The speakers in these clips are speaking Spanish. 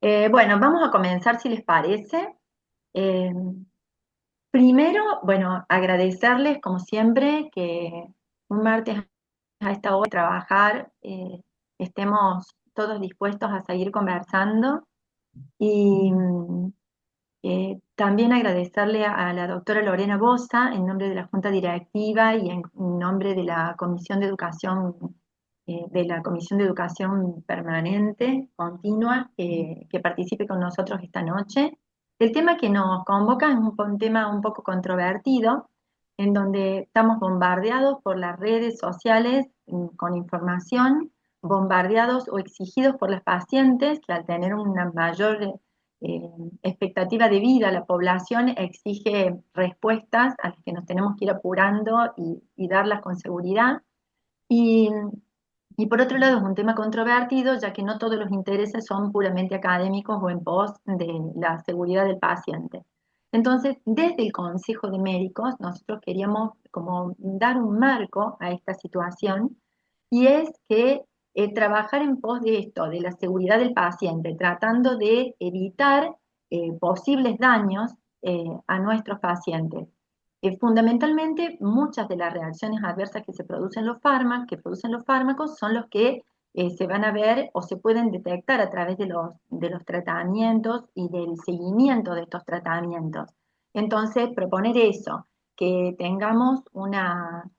Bueno, vamos a comenzar si les parece. Eh, Primero, bueno, agradecerles como siempre que un martes a esta hora de trabajar estemos todos dispuestos a seguir conversando y también agradecerle a la doctora Lorena Bossa en nombre de la Junta Directiva y en nombre de la Comisión de Educación, Permanente, Continua, que participe con nosotros esta noche. El tema que nos convoca es un tema un poco controvertido, en donde estamos bombardeados por las redes sociales con información, bombardeados o exigidos por las pacientes que al tener una mayor eh, expectativa de vida, la población exige respuestas a las que nos tenemos que ir apurando y darlas con seguridad. Y, y por otro lado es un tema controvertido, ya que no todos los intereses son puramente académicos o en pos de la seguridad del paciente. Entonces, desde el Consejo de Médicos, nosotros queríamos como dar un marco a esta situación y es que trabajar en pos de esto, de la seguridad del paciente, tratando de evitar posibles daños a nuestros pacientes. Fundamentalmente, muchas de las reacciones adversas que que producen los fármacos son los que se van a ver o se pueden detectar a través de los tratamientos y del seguimiento de estos tratamientos. Entonces, proponer eso, que tengamos una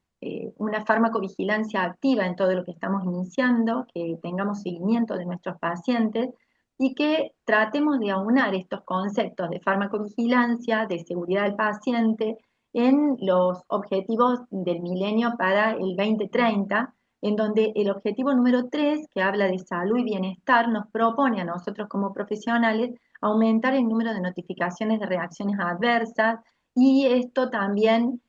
farmacovigilancia activa en todo lo que estamos iniciando, que tengamos seguimiento de nuestros pacientes y que tratemos de aunar estos conceptos de farmacovigilancia, de seguridad del paciente, en los objetivos del milenio para el 2030, en donde el objetivo número 3, que habla de salud y bienestar, nos propone a nosotros como profesionales aumentar el número de notificaciones de reacciones adversas y esto también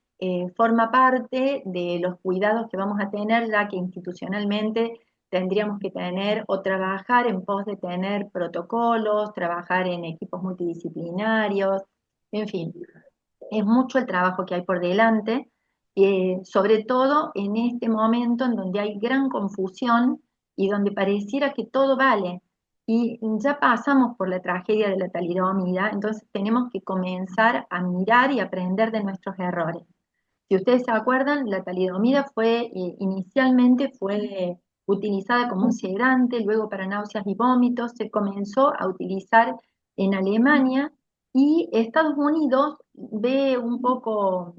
forma parte de los cuidados que vamos a tener, ya que institucionalmente tendríamos que tener o trabajar en pos de tener protocolos, trabajar en equipos multidisciplinarios, en fin, es mucho el trabajo que hay por delante, sobre todo en este momento en donde hay gran confusión y donde pareciera que todo vale. Y ya pasamos por la tragedia de la talidomida, entonces tenemos que comenzar a mirar y aprender de nuestros errores. Si ustedes se acuerdan, la talidomida inicialmente fue utilizada como un sedante, luego para náuseas y vómitos, se comenzó a utilizar en Alemania y Estados Unidos ve un poco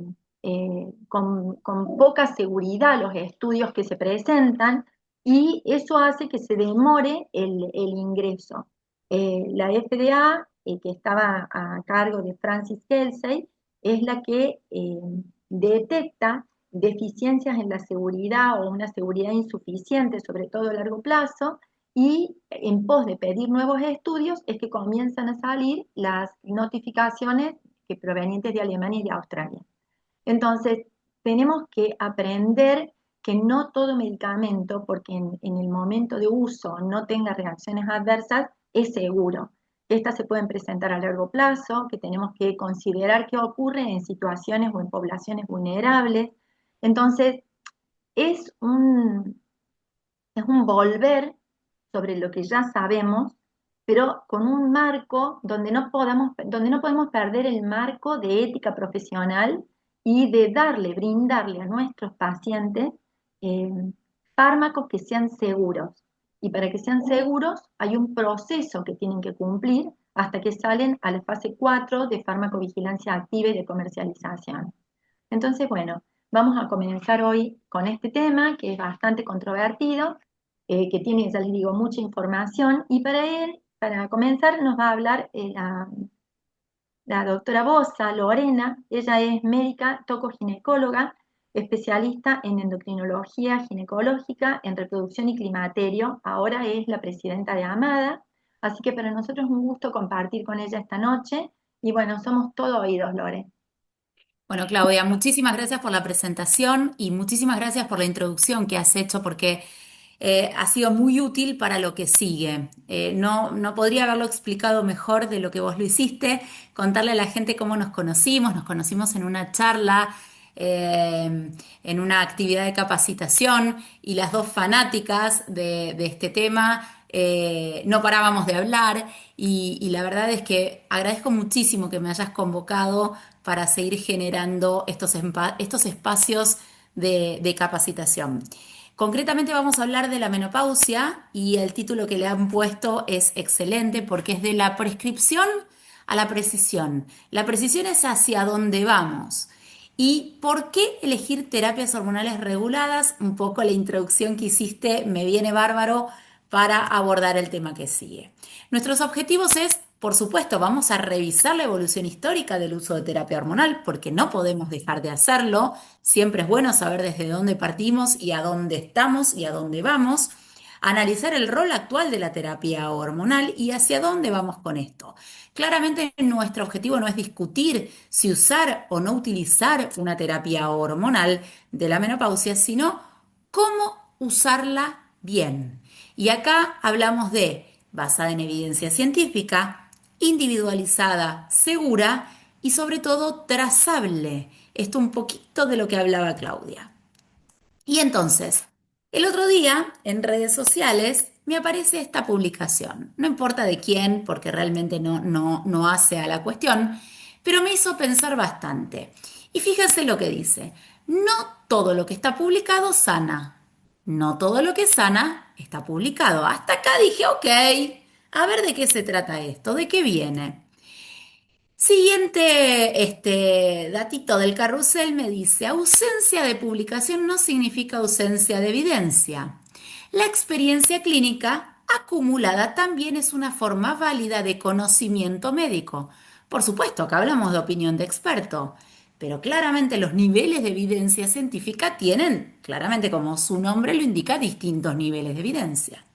con poca seguridad los estudios que se presentan y eso hace que se demore el ingreso. La FDA, que estaba a cargo de Francis Kelsey, es la que detecta deficiencias en la seguridad o una seguridad insuficiente, sobre todo a largo plazo, y en pos de pedir nuevos estudios es que comienzan a salir las notificaciones que provenientes de Alemania y de Australia. Entonces, tenemos que aprender que no todo medicamento, porque en el momento de uso no tenga reacciones adversas, es seguro. Estas se pueden presentar a largo plazo, que tenemos que considerar qué ocurre en situaciones o en poblaciones vulnerables. Entonces, es un, es un volver sobre lo que ya sabemos, pero con un marco donde no podemos perder el marco de ética profesional y de brindarle a nuestros pacientes eh, fármacos que sean seguros. Y para que sean seguros hay un proceso que tienen que cumplir hasta que salen a la fase 4 de farmacovigilancia activa y de comercialización. Entonces, bueno, vamos a comenzar hoy con este tema que es bastante controvertido, que tiene, ya les digo, mucha información y para comenzar, nos va a hablar la doctora Bosa, Lorena. Ella es médica tocoginecóloga, especialista en endocrinología ginecológica, en reproducción y climaterio. Ahora es la presidenta de AMADA, así que para nosotros es un gusto compartir con ella esta noche. Y bueno, somos todo oídos, Lore. Bueno, Claudia, muchísimas gracias por la presentación y muchísimas gracias por la introducción que has hecho porque ha sido muy útil para lo que sigue. No podría haberlo explicado mejor de lo que vos lo hiciste, contarle a la gente cómo nos conocimos en una charla, en una actividad de capacitación y las dos fanáticas de este tema. no parábamos de hablar y la verdad es que agradezco muchísimo que me hayas convocado para seguir generando estos espacios de capacitación. Concretamente vamos a hablar de la menopausia y el título que le han puesto es excelente porque es de la prescripción a la precisión. La precisión es hacia dónde vamos. ¿Y por qué elegir terapias hormonales reguladas? Un poco la introducción que hiciste me viene bárbaro para abordar el tema que sigue. Nuestros objetivos es, por supuesto, vamos a revisar la evolución histórica del uso de terapia hormonal, porque no podemos dejar de hacerlo. Siempre es bueno saber desde dónde partimos y a dónde estamos y a dónde vamos. Analizar el rol actual de la terapia hormonal y hacia dónde vamos con esto. Claramente nuestro objetivo no es discutir si usar o no utilizar una terapia hormonal de la menopausia, sino cómo usarla bien. Y acá hablamos de basada en evidencia científica, individualizada, segura y sobre todo trazable. Esto un poquito de lo que hablaba Claudia. Y entonces, el otro día en redes sociales me aparece esta publicación. No importa de quién, porque realmente no hace a la cuestión, pero me hizo pensar bastante. Y fíjense lo que dice. No todo lo que está publicado sana. No todo lo que sana está publicado. Hasta acá dije, ok, a ver de qué se trata esto, de qué viene. Siguiente, datito del carrusel me dice, ausencia de publicación no significa ausencia de evidencia. La experiencia clínica acumulada también es una forma válida de conocimiento médico. Por supuesto, acá hablamos de opinión de experto, pero claramente los niveles de evidencia científica tienen, claramente como su nombre lo indica, distintos niveles de evidencia.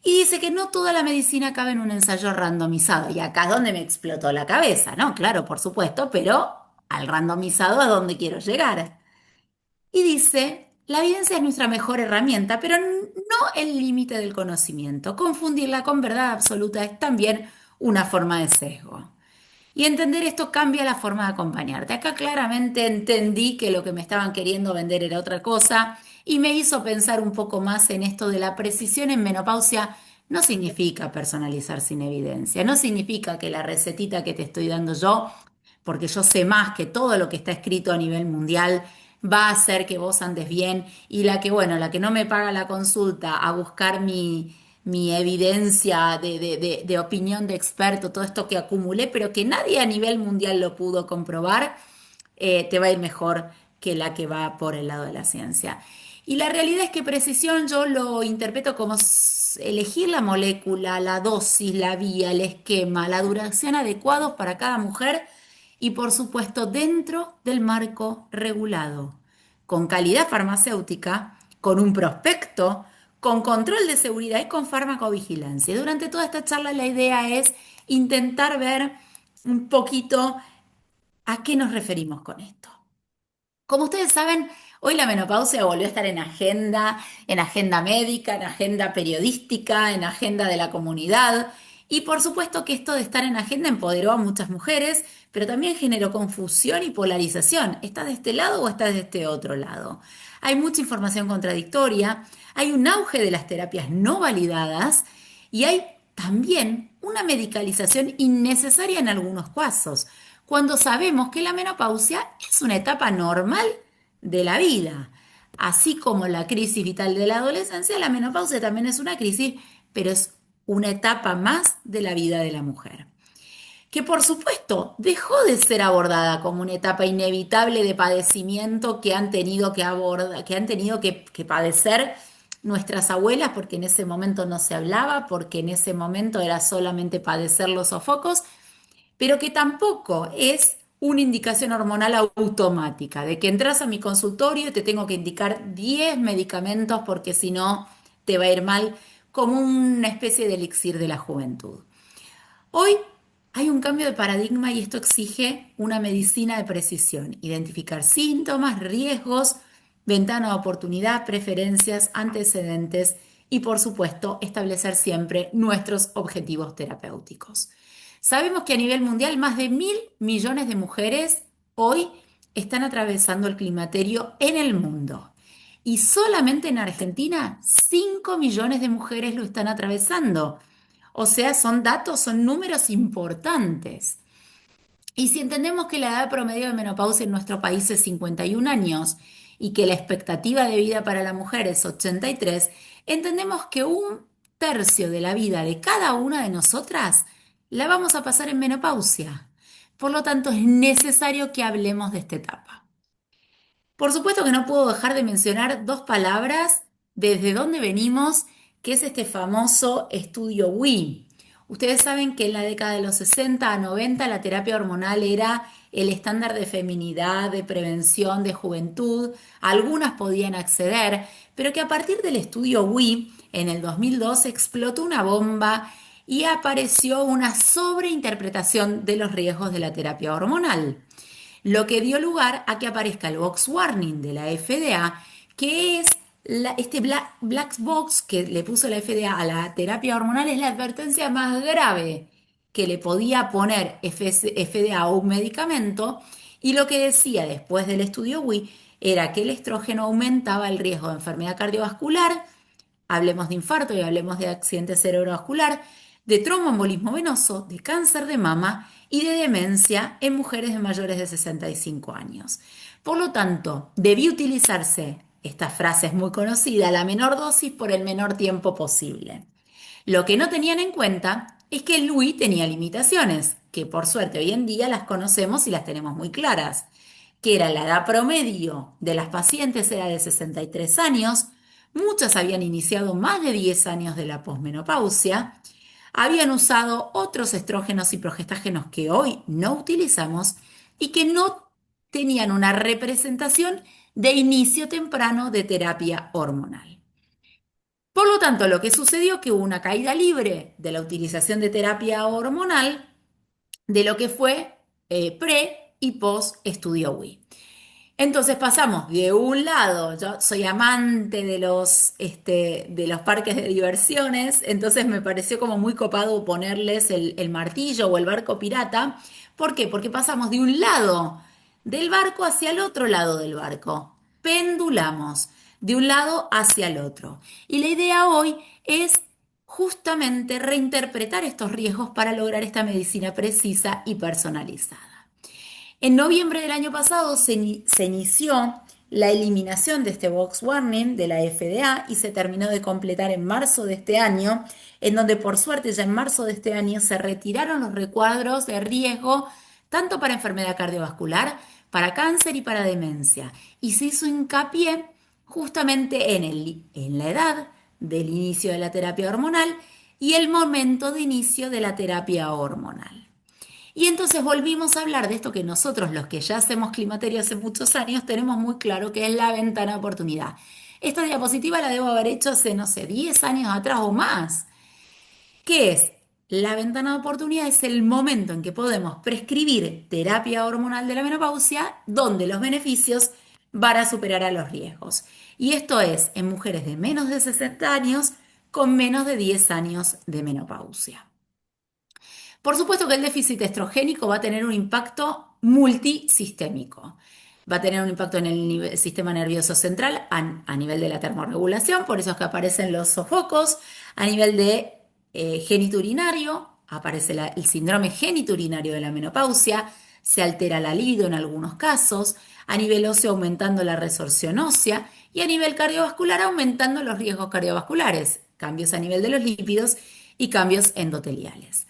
Y dice que no toda la medicina cabe en un ensayo randomizado. Y acá es donde me explotó la cabeza, ¿no? Claro, por supuesto, pero al randomizado a dónde quiero llegar. Y dice, la evidencia es nuestra mejor herramienta, pero no el límite del conocimiento. Confundirla con verdad absoluta es también una forma de sesgo. Y entender esto cambia la forma de acompañarte. Acá claramente entendí que lo que me estaban queriendo vender era otra cosa y me hizo pensar un poco más en esto de la precisión en menopausia. No significa personalizar sin evidencia, no significa que la recetita que te estoy dando yo, porque yo sé más que todo lo que está escrito a nivel mundial, va a hacer que vos andes bien y la que, bueno, la que no me paga la consulta a buscar mi evidencia de opinión de experto, todo esto que acumulé, pero que nadie a nivel mundial lo pudo comprobar, te va a ir mejor que la que va por el lado de la ciencia. Y la realidad es que precisión yo lo interpreto como elegir la molécula, la dosis, la vía, el esquema, la duración adecuados para cada mujer y por supuesto dentro del marco regulado, con calidad farmacéutica, con un prospecto, con control de seguridad y con farmacovigilancia. Y durante toda esta charla la idea es intentar ver un poquito a qué nos referimos con esto. Como ustedes saben, hoy la menopausia volvió a estar en agenda médica, en agenda periodística, en agenda de la comunidad. Y por supuesto que esto de estar en agenda empoderó a muchas mujeres, pero también generó confusión y polarización. ¿Estás de este lado o estás de este otro lado? Hay mucha información contradictoria, hay un auge de las terapias no validadas y hay también una medicalización innecesaria en algunos casos cuando sabemos que la menopausia es una etapa normal de la vida. Así como la crisis vital de la adolescencia, la menopausia también es una crisis, pero es una etapa más de la vida de la mujer. Que por supuesto dejó de ser abordada como una etapa inevitable de padecimiento que han tenido que padecer nuestras abuelas, porque en ese momento no se hablaba, porque en ese momento era solamente padecer los sofocos, pero que tampoco es una indicación hormonal automática, de que entras a mi consultorio y te tengo que indicar 10 medicamentos porque si no te va a ir mal, como una especie de elixir de la juventud. Hoy hay un cambio de paradigma y esto exige una medicina de precisión, identificar síntomas, riesgos, ventana de oportunidad, preferencias, antecedentes y por supuesto establecer siempre nuestros objetivos terapéuticos. Sabemos que a nivel mundial más de 1.000 millones de mujeres hoy están atravesando el climaterio en el mundo. y solamente en Argentina 5 millones de mujeres lo están atravesando. O sea, son datos, son números importantes. Y si entendemos que la edad promedio de menopausia en nuestro país es 51 años y que la expectativa de vida para la mujer es 83, entendemos que un tercio de la vida de cada una de nosotras la vamos a pasar en menopausia. Por lo tanto, es necesario que hablemos de esta etapa. Por supuesto que no puedo dejar de mencionar dos palabras desde dónde venimos, que es este famoso estudio WI. Ustedes saben que en la década de los 60 a 90 la terapia hormonal era el estándar de feminidad, de prevención, de juventud. Algunas podían acceder, pero que a partir del estudio WI en el 2002 explotó una bomba y apareció una sobreinterpretación de los riesgos de la terapia hormonal, lo que dio lugar a que aparezca el box warning de la FDA, que es este black box que le puso la FDA a la terapia hormonal, es la advertencia más grave que le podía poner FDA a un medicamento, y lo que decía después del estudio WI era que el estrógeno aumentaba el riesgo de enfermedad cardiovascular, hablemos de infarto y hablemos de accidente cerebrovascular, de tromboembolismo venoso, de cáncer de mama y de demencia en mujeres de mayores de 65 años. Por lo tanto, debía utilizarse, esta frase es muy conocida, la menor dosis por el menor tiempo posible. Lo que no tenían en cuenta es que el LUI tenía limitaciones, que por suerte hoy en día las conocemos y las tenemos muy claras, que era la edad promedio de las pacientes era de 63 años, muchas habían iniciado más de 10 años de la posmenopausia, habían usado otros estrógenos y progestágenos que hoy no utilizamos y que no tenían una representación de inicio temprano de terapia hormonal. Por lo tanto, lo que sucedió que hubo una caída libre de la utilización de terapia hormonal de lo que fue pre y post estudio WI. Entonces pasamos de un lado, yo soy amante de los parques de diversiones, entonces me pareció como muy copado ponerles el martillo o el barco pirata. ¿Por qué? Porque pasamos de un lado del barco hacia el otro lado del barco. Pendulamos de un lado hacia el otro. Y la idea hoy es justamente reinterpretar estos riesgos para lograr esta medicina precisa y personalizada. En noviembre del año pasado se inició la eliminación de este box warning de la FDA y se terminó de completar en marzo de este año, en donde por suerte ya en marzo de este año se retiraron los recuadros de riesgo tanto para enfermedad cardiovascular, para cáncer y para demencia. Y se hizo hincapié justamente en la edad del inicio de la terapia hormonal y el momento de inicio de la terapia hormonal. Y entonces volvimos a hablar de esto que nosotros, los que ya hacemos climaterio hace muchos años, tenemos muy claro que es la ventana de oportunidad. Esta diapositiva la debo haber hecho hace, no sé, 10 años atrás o más. ¿Qué es? La ventana de oportunidad es el momento en que podemos prescribir terapia hormonal de la menopausia, donde los beneficios van a superar a los riesgos. Y esto es en mujeres de menos de 60 años con menos de 10 años de menopausia. Por supuesto que el déficit estrogénico va a tener un impacto multisistémico. Va a tener un impacto en el sistema nervioso central a nivel de la termorregulación, por eso es que aparecen los sofocos, a nivel de geniturinario, aparece el síndrome geniturinario de la menopausia, se altera la libido en algunos casos, a nivel óseo aumentando la resorción ósea y a nivel cardiovascular aumentando los riesgos cardiovasculares, cambios a nivel de los lípidos y cambios endoteliales.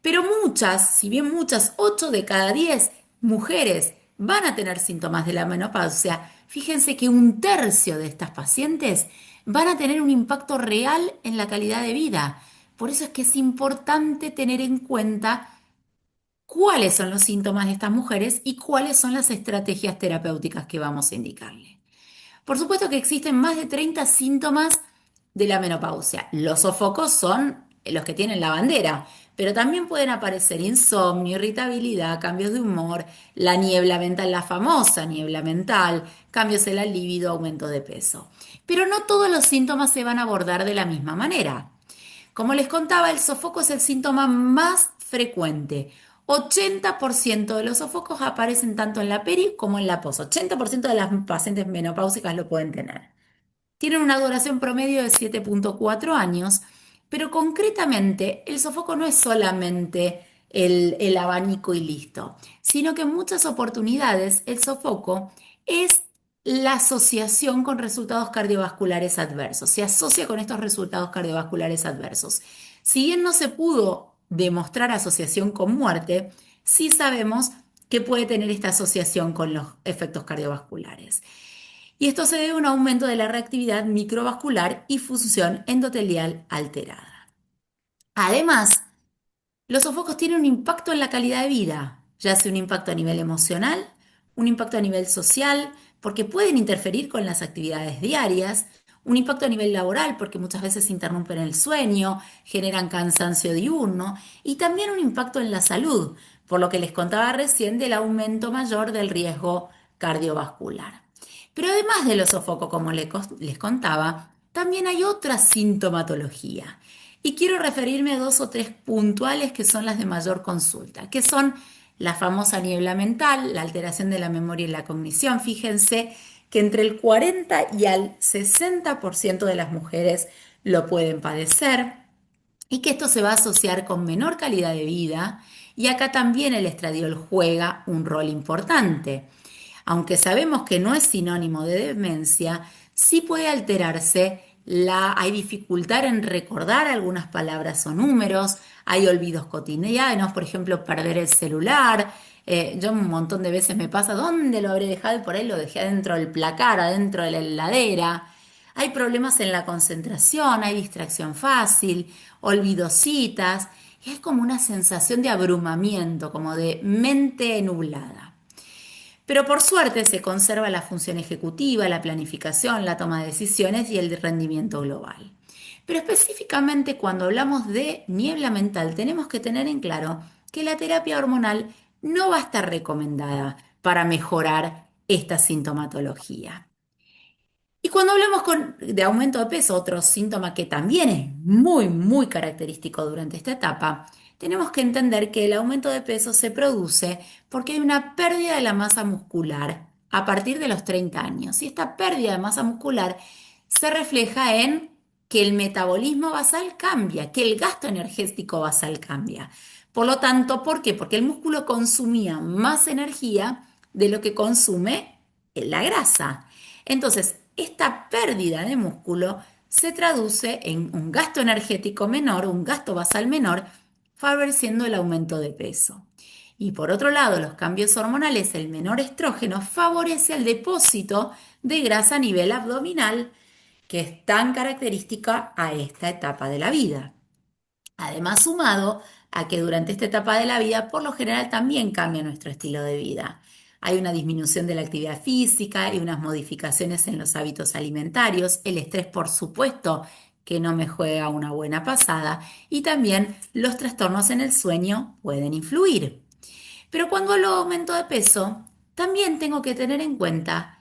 Pero muchas, si bien muchas, 8 de cada 10 mujeres van a tener síntomas de la menopausia, fíjense que un tercio de estas pacientes van a tener un impacto real en la calidad de vida. Por eso es que es importante tener en cuenta cuáles son los síntomas de estas mujeres y cuáles son las estrategias terapéuticas que vamos a indicarle. Por supuesto que existen más de 30 síntomas de la menopausia. Los sofocos son los que tienen la bandera, pero también pueden aparecer insomnio, irritabilidad, cambios de humor, la niebla mental, la famosa niebla mental, cambios en la libido, aumento de peso. Pero no todos los síntomas se van a abordar de la misma manera. Como les contaba, el sofoco es el síntoma más frecuente. 80% de los sofocos aparecen tanto en la peri como en la pos. 80% de las pacientes menopáusicas lo pueden tener. Tienen una duración promedio de 7,4 años, pero concretamente el sofoco no es solamente el abanico y listo, sino que en muchas oportunidades el sofoco es la asociación con resultados cardiovasculares adversos, se asocia con estos resultados cardiovasculares adversos. Si bien no se pudo demostrar asociación con muerte, sí sabemos que puede tener esta asociación con los efectos cardiovasculares. Y esto se debe a un aumento de la reactividad microvascular y función endotelial alterada. Además, los sofocos tienen un impacto en la calidad de vida, ya sea un impacto a nivel emocional, un impacto a nivel social, porque pueden interferir con las actividades diarias, un impacto a nivel laboral, porque muchas veces interrumpen el sueño, generan cansancio diurno, y también un impacto en la salud, por lo que les contaba recién del aumento mayor del riesgo cardiovascular. Pero además de los sofocos, como les contaba, también hay otra sintomatología. Y quiero referirme a dos o tres puntuales que son las de mayor consulta, que son la famosa niebla mental, la alteración de la memoria y la cognición. Fíjense que entre el 40 y al 60% de las mujeres lo pueden padecer y que esto se va a asociar con menor calidad de vida. Y acá también el estradiol juega un rol importante. Aunque sabemos que no es sinónimo de demencia, sí puede alterarse hay dificultad en recordar algunas palabras o números, hay olvidos cotidianos, por ejemplo, perder el celular. Yo un montón de veces me pasa, ¿dónde lo habré dejado? Y por ahí lo dejé adentro del placar, adentro de la heladera. Hay problemas en la concentración, hay distracción fácil, olvidositas, y es como una sensación de abrumamiento, como de mente nublada. Pero por suerte se conserva la función ejecutiva, la planificación, la toma de decisiones y el rendimiento global. Pero específicamente cuando hablamos de niebla mental, tenemos que tener en claro que la terapia hormonal no va a estar recomendada para mejorar esta sintomatología. Y cuando hablamos de aumento de peso, otro síntoma que también es muy, muy característico durante esta etapa, tenemos que entender que el aumento de peso se produce porque hay una pérdida de la masa muscular a partir de los 30 años. Y esta pérdida de masa muscular se refleja en que el metabolismo basal cambia, que el gasto energético basal cambia. Por lo tanto, ¿por qué? Porque el músculo consumía más energía de lo que consume la grasa. Entonces, esta pérdida de músculo se traduce en un gasto energético menor, un gasto basal menor, favoreciendo el aumento de peso. Y por otro lado, los cambios hormonales, el menor estrógeno favorece el depósito de grasa a nivel abdominal, que es tan característica a esta etapa de la vida. Además, sumado a que durante esta etapa de la vida, por lo general, también cambia nuestro estilo de vida. Hay una disminución de la actividad física y unas modificaciones en los hábitos alimentarios. El estrés, por supuesto, que no me juega una buena pasada. Y también los trastornos en el sueño pueden influir. Pero cuando hablo de aumento de peso, también tengo que tener en cuenta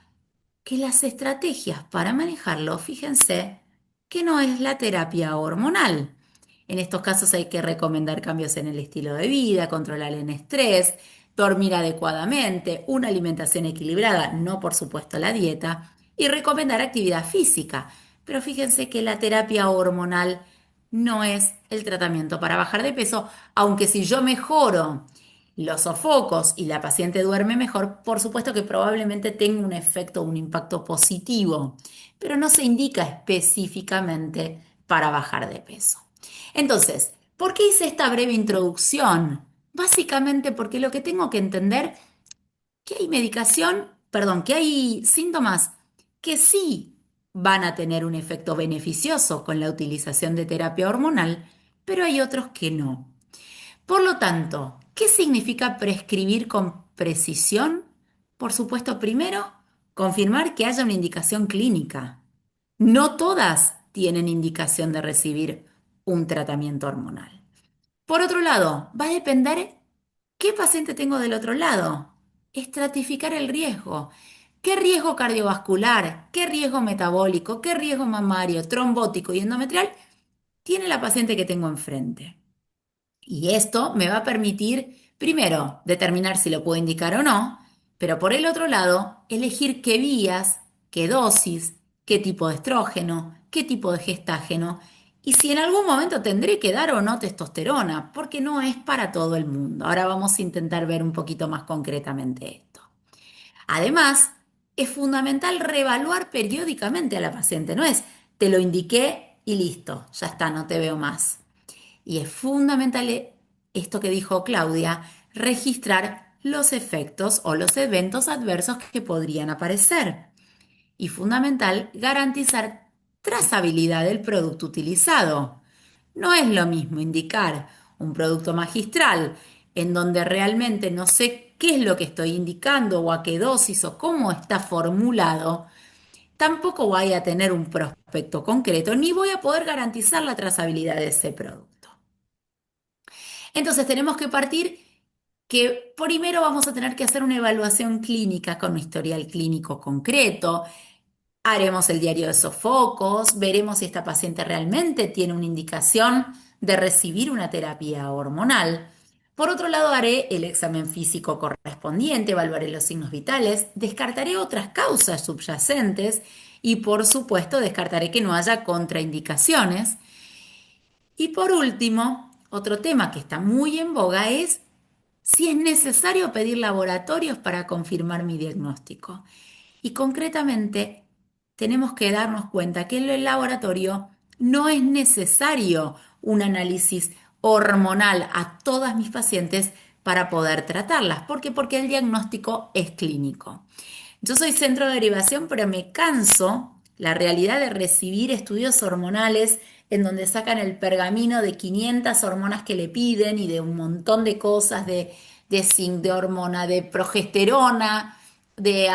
que las estrategias para manejarlo, fíjense, que no es la terapia hormonal. En estos casos hay que recomendar cambios en el estilo de vida, controlar el estrés, dormir adecuadamente, una alimentación equilibrada, no por supuesto la dieta, y recomendar actividad física. Pero fíjense que la terapia hormonal no es el tratamiento para bajar de peso, aunque si yo mejoro los sofocos y la paciente duerme mejor, por supuesto que probablemente tenga un efecto, un impacto positivo, pero no se indica específicamente para bajar de peso. Entonces, ¿por qué hice esta breve introducción? Básicamente porque lo que tengo que entender que hay medicación, perdón, que hay síntomas que sí van a tener un efecto beneficioso con la utilización de terapia hormonal, pero hay otros que no. Por lo tanto, ¿qué significa prescribir con precisión? Por supuesto, primero, confirmar que haya una indicación clínica. No todas tienen indicación de recibir un tratamiento hormonal. Por otro lado, va a depender qué paciente tengo del otro lado. Estratificar el riesgo. ¿Qué riesgo cardiovascular? ¿Qué riesgo metabólico? ¿Qué riesgo mamario, trombótico y endometrial tiene la paciente que tengo enfrente? Y esto me va a permitir, primero, determinar si lo puedo indicar o no, pero por el otro lado, elegir qué vías, qué dosis, qué tipo de estrógeno, qué tipo de gestágeno y si en algún momento tendré que dar o no testosterona, porque no es para todo el mundo. Ahora vamos a intentar ver un poquito más concretamente esto. Además, es fundamental reevaluar periódicamente a la paciente, no es te lo indiqué y listo, ya está, no te veo más. Y es fundamental esto que dijo Claudia, registrar los efectos o los eventos adversos que podrían aparecer. Y fundamental garantizar trazabilidad del producto utilizado. No es lo mismo indicar un producto magistral en donde realmente no sé qué es lo que estoy indicando o a qué dosis o cómo está formulado. Tampoco voy a tener un prospecto concreto ni voy a poder garantizar la trazabilidad de ese producto. Entonces tenemos que partir que primero vamos a tener que hacer una evaluación clínica con un historial clínico concreto. Haremos el diario de sofocos, veremos si esta paciente realmente tiene una indicación de recibir una terapia hormonal. Por otro lado, haré el examen físico correspondiente, evaluaré los signos vitales, descartaré otras causas subyacentes y, por supuesto, descartaré que no haya contraindicaciones. Y por último, otro tema que está muy en boga es si es necesario pedir laboratorios para confirmar mi diagnóstico. Y concretamente, tenemos que darnos cuenta que en el laboratorio no es necesario un análisis hormonal a todas mis pacientes para poder tratarlas. ¿Por qué? Porque el diagnóstico es clínico. Yo soy centro de derivación, pero me canso la realidad de recibir estudios hormonales en donde sacan el pergamino de 500 hormonas que le piden y de un montón de cosas de zinc, de hormona, de progesterona, de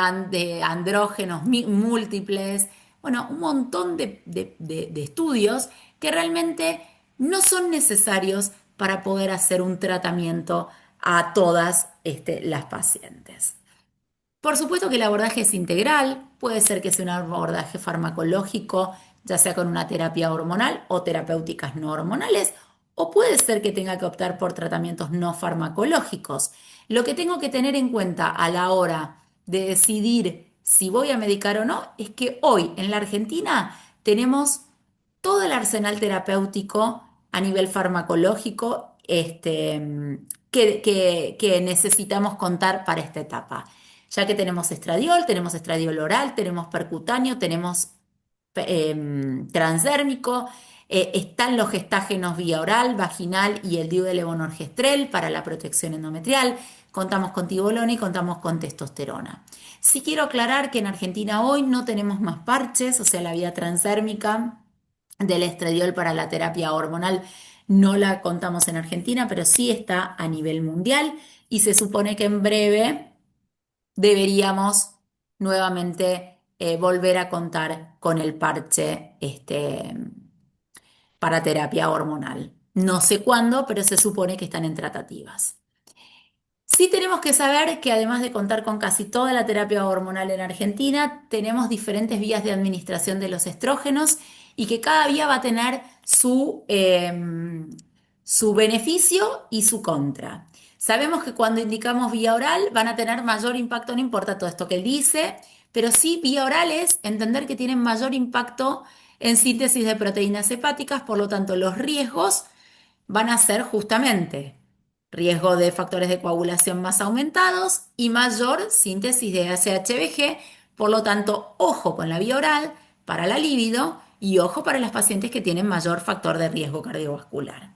andrógenos múltiples, bueno, un montón de estudios que realmente no son necesarios para poder hacer un tratamiento a todas las pacientes. Por supuesto que el abordaje es integral, puede ser que sea un abordaje farmacológico, ya sea con una terapia hormonal o terapéuticas no hormonales, o puede ser que tenga que optar por tratamientos no farmacológicos. Lo que tengo que tener en cuenta a la hora de decidir si voy a medicar o no es que hoy en la Argentina tenemos todo el arsenal terapéutico a nivel farmacológico que necesitamos contar para esta etapa, ya que tenemos estradiol oral, tenemos percutáneo, tenemos transdérmico, están los gestágenos vía oral, vaginal y el DIU de levonorgestrel para la protección endometrial, contamos con tibolona y contamos con testosterona. Sí quiero aclarar que en Argentina hoy no tenemos más parches, o sea, la vía transdérmica del estradiol para la terapia hormonal no la contamos en Argentina, pero sí está a nivel mundial y se supone que en breve deberíamos nuevamente volver a contar con el parche para terapia hormonal. No sé cuándo, pero se supone que están en tratativas. Sí tenemos que saber que además de contar con casi toda la terapia hormonal en Argentina, tenemos diferentes vías de administración de los estrógenos y que cada vía va a tener su beneficio y su contra. Sabemos que cuando indicamos vía oral van a tener mayor impacto, no importa todo esto que él dice, pero sí vía oral es entender que tienen mayor impacto en síntesis de proteínas hepáticas, por lo tanto los riesgos van a ser justamente riesgo de factores de coagulación más aumentados y mayor síntesis de ACHBG, por lo tanto, ojo con la vía oral para la libido y ojo para las pacientes que tienen mayor factor de riesgo cardiovascular.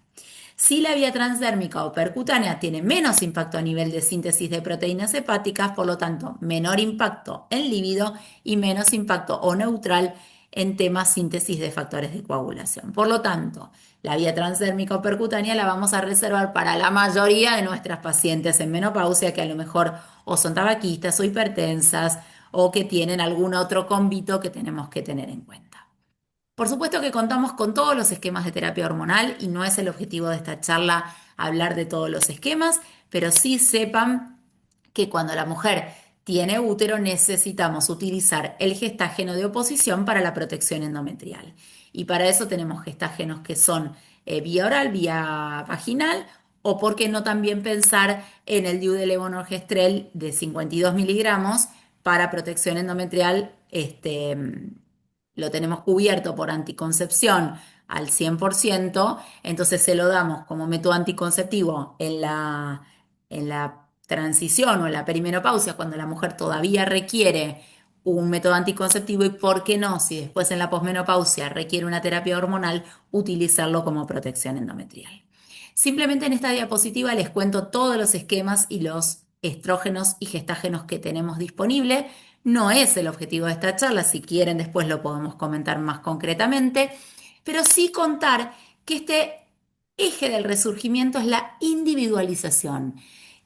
Si la vía transdérmica o percutánea tiene menos impacto a nivel de síntesis de proteínas hepáticas, por lo tanto, menor impacto en líbido y menos impacto o neutral en temas síntesis de factores de coagulación. Por lo tanto, la vía transdérmica o percutánea la vamos a reservar para la mayoría de nuestras pacientes en menopausia que a lo mejor o son tabaquistas o hipertensas o que tienen algún otro convito que tenemos que tener en cuenta. Por supuesto que contamos con todos los esquemas de terapia hormonal y no es el objetivo de esta charla hablar de todos los esquemas, pero sí sepan que cuando la mujer tiene útero necesitamos utilizar el gestágeno de oposición para la protección endometrial. Y para eso tenemos gestágenos que son vía oral, vía vaginal, o por qué no también pensar en el DIU de levonorgestrel de 52 miligramos para protección endometrial lo tenemos cubierto por anticoncepción al 100%, entonces se lo damos como método anticonceptivo en la transición o en la perimenopausia, cuando la mujer todavía requiere un método anticonceptivo y por qué no, si después en la posmenopausia requiere una terapia hormonal, utilizarlo como protección endometrial. Simplemente en esta diapositiva les cuento todos los esquemas y los estrógenos y gestágenos que tenemos disponibles. No es el objetivo de esta charla, si quieren después lo podemos comentar más concretamente, pero sí contar que este eje del resurgimiento es la individualización,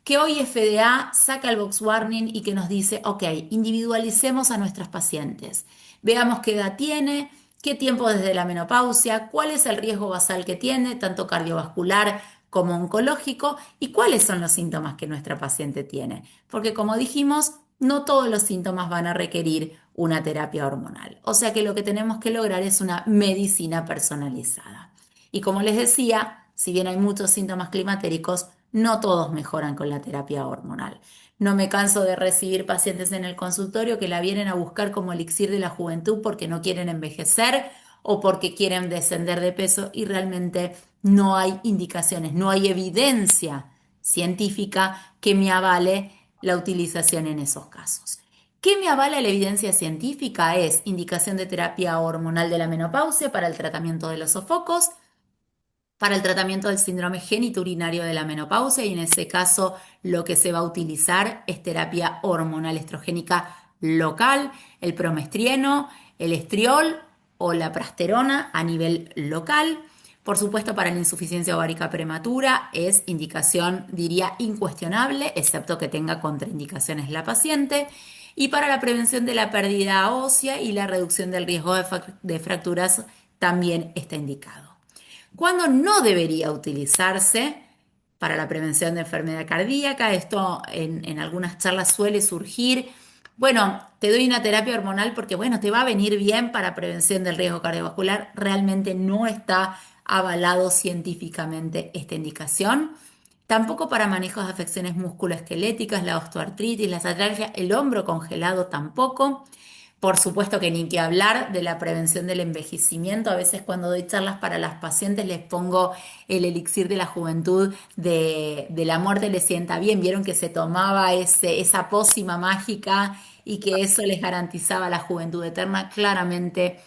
que hoy FDA saca el box warning y que nos dice, ok, individualicemos a nuestras pacientes, veamos qué edad tiene, qué tiempo desde la menopausia, cuál es el riesgo basal que tiene, tanto cardiovascular como oncológico, y cuáles son los síntomas que nuestra paciente tiene. Porque como dijimos, no todos los síntomas van a requerir una terapia hormonal. O sea que lo que tenemos que lograr es una medicina personalizada. Y como les decía, si bien hay muchos síntomas climatéricos, no todos mejoran con la terapia hormonal. No me canso de recibir pacientes en el consultorio que la vienen a buscar como elixir de la juventud porque no quieren envejecer o porque quieren descender de peso y realmente no hay indicaciones, no hay evidencia científica que me avale la utilización en esos casos. ¿Qué me avala la evidencia científica? Es indicación de terapia hormonal de la menopausia para el tratamiento de los sofocos, para el tratamiento del síndrome genitourinario de la menopausia y en ese caso lo que se va a utilizar es terapia hormonal estrogénica local, el promestrieno, el estriol o la prasterona a nivel local. Por supuesto, para la insuficiencia ovárica prematura es indicación, diría, incuestionable, excepto que tenga contraindicaciones la paciente. Y para la prevención de la pérdida ósea y la reducción del riesgo de fracturas también está indicado. ¿Cuándo no debería utilizarse? Para la prevención de enfermedad cardíaca, esto en algunas charlas suele surgir. Bueno, te doy una terapia hormonal porque, bueno, te va a venir bien para prevención del riesgo cardiovascular. Realmente no está avalado científicamente esta indicación. Tampoco para manejos de afecciones musculoesqueléticas, la osteoartritis, las atralgias, el hombro congelado tampoco. Por supuesto que ni que hablar de la prevención del envejecimiento. A veces cuando doy charlas para las pacientes les pongo el elixir de la juventud de la muerte les sienta bien. Vieron que se tomaba esa pócima mágica y que eso les garantizaba la juventud eterna. Claramente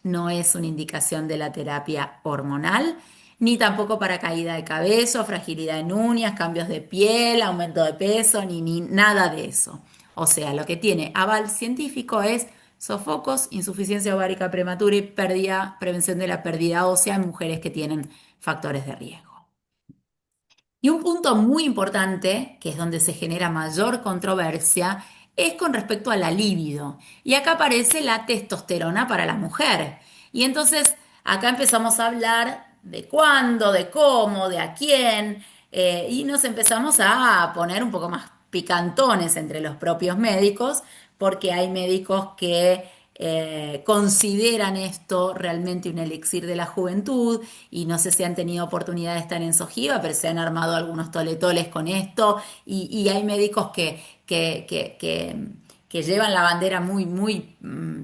no es una indicación de la terapia hormonal, ni tampoco para caída de cabello, fragilidad en uñas, cambios de piel, aumento de peso, ni nada de eso. O sea, lo que tiene aval científico es sofocos, insuficiencia ovárica prematura y prevención de la pérdida ósea en mujeres que tienen factores de riesgo. Y un punto muy importante, que es donde se genera mayor controversia, es con respecto a la libido. Y acá aparece la testosterona para la mujer. Y entonces acá empezamos a hablar de cuándo, de cómo, de a quién, y nos empezamos a poner un poco más picantones entre los propios médicos, porque hay médicos que consideran esto realmente un elixir de la juventud y no sé si han tenido oportunidad de estar en Sojiva, pero se han armado algunos toletoles con esto y hay médicos que llevan la bandera muy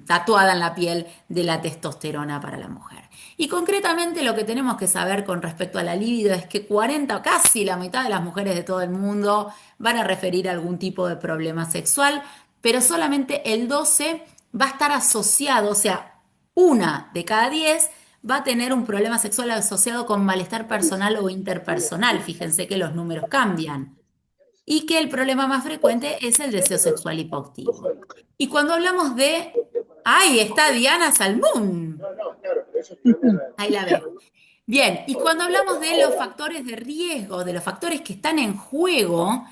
tatuada en la piel de la testosterona para la mujer. Y concretamente lo que tenemos que saber con respecto a la libido es que 40 o casi la mitad de las mujeres de todo el mundo van a referir a algún tipo de problema sexual, pero solamente el 12 va a estar asociado, o sea, una de cada 10 va a tener un problema sexual asociado con malestar personal o interpersonal. Fíjense que los números cambian. Y que el problema más frecuente es el deseo sexual hipoactivo. Y cuando hablamos de, ¡ay, está Diana Salmón! Ahí la ve. Bien, y cuando hablamos de los factores de riesgo, de los factores que están en juego,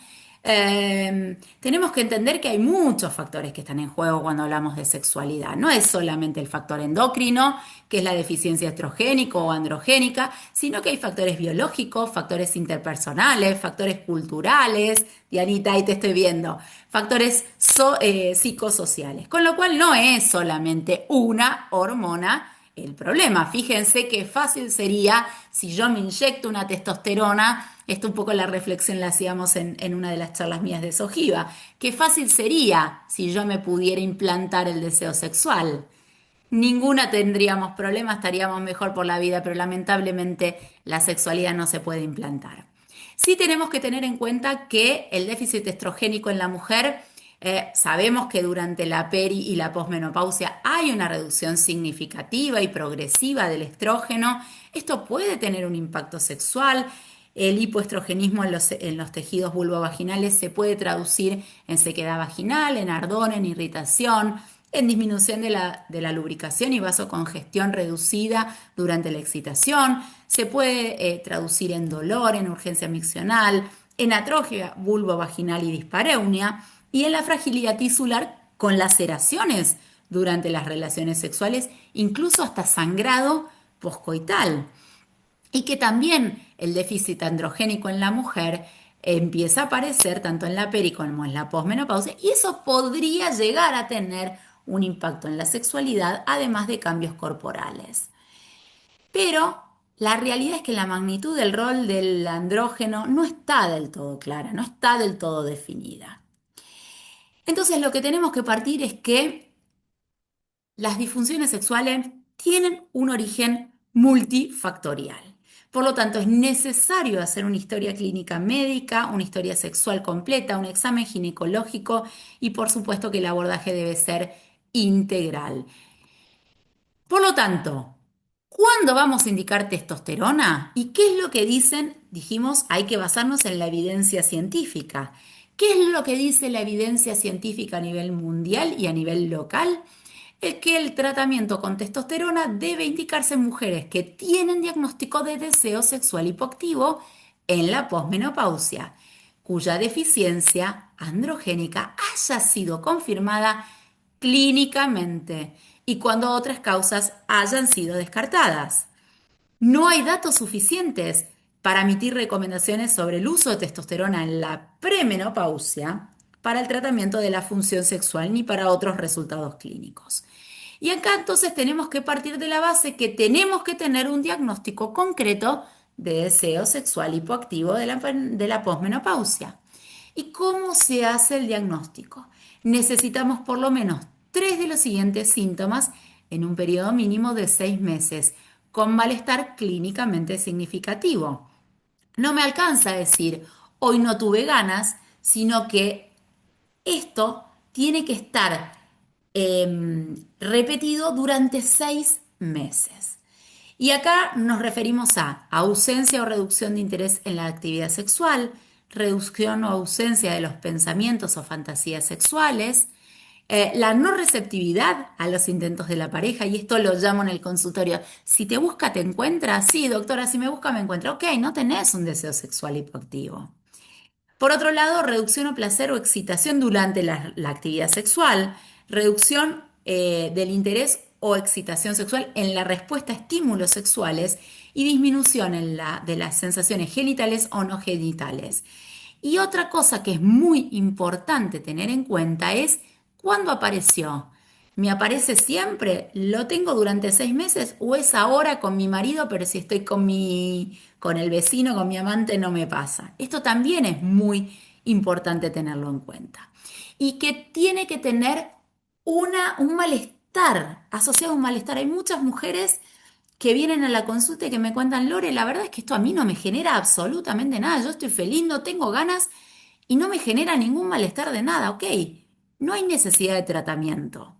tenemos que entender que hay muchos factores que están en juego cuando hablamos de sexualidad. No es solamente el factor endocrino, que es la deficiencia estrogénica o androgénica, sino que hay factores biológicos, factores interpersonales, factores culturales. Dianita, ahí te estoy viendo. Factores psicosociales. Con lo cual no es solamente una hormona el problema. Fíjense qué fácil sería si yo me inyecto una testosterona, esto un poco la reflexión la hacíamos en una de las charlas mías de Sojiva, qué fácil sería si yo me pudiera implantar el deseo sexual. ninguna tendríamos problemas, estaríamos mejor por la vida, pero lamentablemente la sexualidad no se puede implantar. Sí tenemos que tener en cuenta que el déficit estrogénico en la mujer, sabemos que durante la peri y la posmenopausia hay una reducción significativa y progresiva del estrógeno. Esto puede tener un impacto sexual. El hipoestrogenismo en los tejidos vulvovaginales se puede traducir en sequedad vaginal, en ardor, en irritación, en disminución de la lubricación y vasocongestión reducida durante la excitación. Se puede traducir en dolor, en urgencia miccional, en atrofia vulvovaginal y dispareunia y en la fragilidad tisular con laceraciones durante las relaciones sexuales, incluso hasta sangrado poscoital. Y que también el déficit androgénico en la mujer empieza a aparecer tanto en la peri como en la posmenopausia, y eso podría llegar a tener un impacto en la sexualidad, además de cambios corporales. Pero la realidad es que la magnitud del rol del andrógeno no está del todo clara, no está del todo definida. Entonces lo que tenemos que partir es que las disfunciones sexuales tienen un origen multifactorial. Por lo tanto, es necesario hacer una historia clínica médica, una historia sexual completa, un examen ginecológico y por supuesto que el abordaje debe ser integral. Por lo tanto, ¿cuándo vamos a indicar testosterona? ¿Y qué es lo que dicen? Dijimos, hay que basarnos en la evidencia científica. ¿Qué es lo que dice la evidencia científica a nivel mundial y a nivel local? Es que el tratamiento con testosterona debe indicarse en mujeres que tienen diagnóstico de deseo sexual hipoactivo en la posmenopausia, cuya deficiencia androgénica haya sido confirmada clínicamente y cuando otras causas hayan sido descartadas. No hay datos suficientes para emitir recomendaciones sobre el uso de testosterona en la premenopausia para el tratamiento de la función sexual ni para otros resultados clínicos. Y acá entonces tenemos que partir de la base que tenemos que tener un diagnóstico concreto de deseo sexual hipoactivo de la posmenopausia. ¿Y cómo se hace el diagnóstico? Necesitamos por lo menos 3 de los siguientes síntomas en un periodo mínimo de 6 meses, con malestar clínicamente significativo. No me alcanza a decir, hoy no tuve ganas, sino que esto tiene que estar repetido durante 6 meses. Y acá nos referimos a ausencia o reducción de interés en la actividad sexual, reducción o ausencia de los pensamientos o fantasías sexuales, la no receptividad a los intentos de la pareja, y esto lo llamo en el consultorio. Si te busca, te encuentra. Sí, doctora, si me busca, me encuentra. Ok, no tenés un deseo sexual hipoactivo. Por otro lado, reducción o placer o excitación durante la actividad sexual, reducción del interés o excitación sexual en la respuesta a estímulos sexuales y disminución de las sensaciones genitales o no genitales. Y otra cosa que es muy importante tener en cuenta es cuándo apareció. ¿Me aparece siempre? ¿Lo tengo durante 6 meses? ¿O es ahora con mi marido, pero si estoy con el vecino, con mi amante, no me pasa? Esto también es muy importante tenerlo en cuenta. Y que tiene que tener un malestar, asociado a un malestar. Hay muchas mujeres que vienen a la consulta y que me cuentan, Lore, la verdad es que esto a mí no me genera absolutamente nada. Yo estoy feliz, no tengo ganas y no me genera ningún malestar de nada. Ok, no hay necesidad de tratamiento.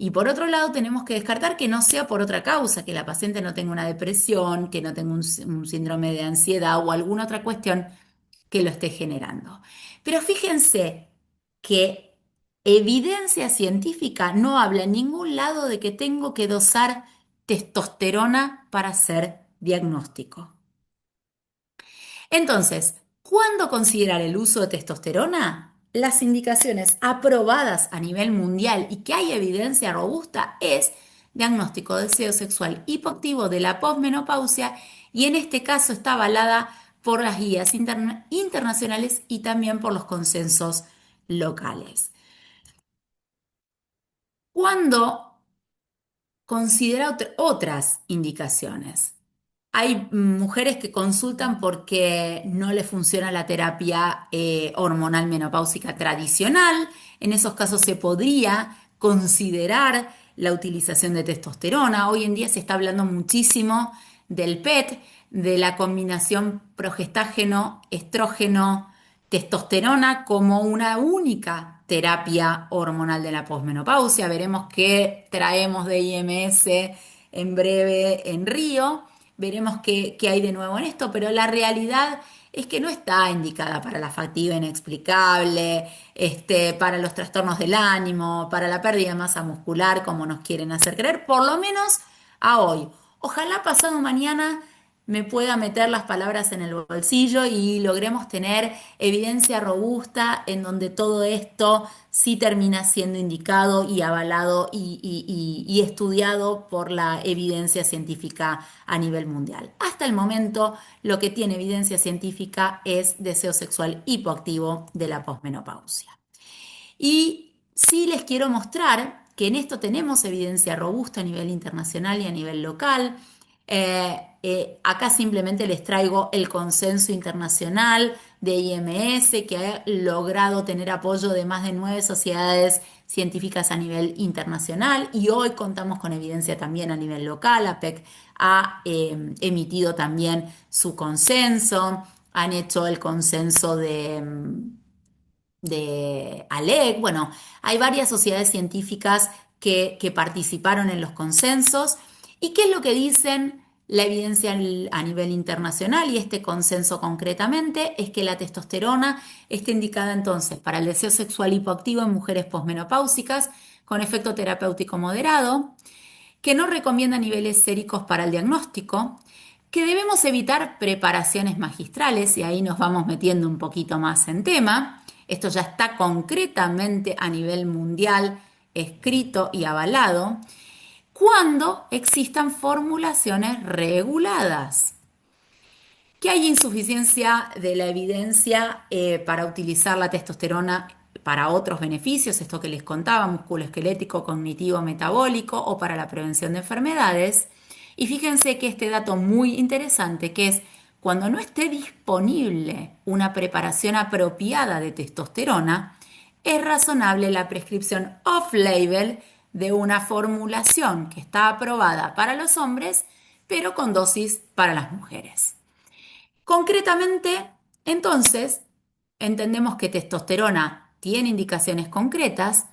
Y por otro lado, tenemos que descartar que no sea por otra causa, que la paciente no tenga una depresión, que no tenga un síndrome de ansiedad o alguna otra cuestión que lo esté generando. Pero fíjense que evidencia científica no habla en ningún lado de que tengo que dosar testosterona para hacer diagnóstico. Entonces, ¿cuándo considerar el uso de testosterona? Las indicaciones aprobadas a nivel mundial y que hay evidencia robusta es diagnóstico de deseo sexual hipoactivo de la posmenopausia, y en este caso está avalada por las guías internacionales y también por los consensos locales. ¿Cuándo considera otras indicaciones? Hay mujeres que consultan porque no les funciona la terapia hormonal menopáusica tradicional. En esos casos se podría considerar la utilización de testosterona. Hoy en día se está hablando muchísimo del PET, de la combinación progestágeno, estrógeno, testosterona como una única terapia hormonal de la posmenopausia. Veremos qué traemos de IMS en breve en Río. Veremos qué hay de nuevo en esto, pero la realidad es que no está indicada para la fatiga inexplicable, para los trastornos del ánimo, para la pérdida de masa muscular, como nos quieren hacer creer, por lo menos a hoy. Ojalá pasado mañana me pueda meter las palabras en el bolsillo y logremos tener evidencia robusta en donde todo esto sí termina siendo indicado y avalado y estudiado por la evidencia científica a nivel mundial. Hasta el momento, lo que tiene evidencia científica es deseo sexual hipoactivo de la posmenopausia. Y sí les quiero mostrar que en esto tenemos evidencia robusta a nivel internacional y a nivel local. Acá simplemente les traigo el consenso internacional de IMS que ha logrado tener apoyo de más de 9 sociedades científicas a nivel internacional y hoy contamos con evidencia también a nivel local. APEC ha emitido también su consenso, han hecho el consenso de ALEC. Bueno, hay varias sociedades científicas que participaron en los consensos. ¿Y qué es lo que dicen la evidencia a nivel internacional? Y este consenso concretamente es que la testosterona está indicada entonces para el deseo sexual hipoactivo en mujeres posmenopáusicas con efecto terapéutico moderado, que no recomienda niveles séricos para el diagnóstico, que debemos evitar preparaciones magistrales, y ahí nos vamos metiendo un poquito más en tema. Esto ya está concretamente a nivel mundial escrito y avalado, cuando existan formulaciones reguladas. Que hay insuficiencia de la evidencia para utilizar la testosterona para otros beneficios, esto que les contaba, musculoesquelético, cognitivo, metabólico o para la prevención de enfermedades. Y fíjense que este dato muy interesante, que es cuando no esté disponible una preparación apropiada de testosterona, es razonable la prescripción off-label de una formulación que está aprobada para los hombres, pero con dosis para las mujeres. Concretamente, entonces, entendemos que testosterona tiene indicaciones concretas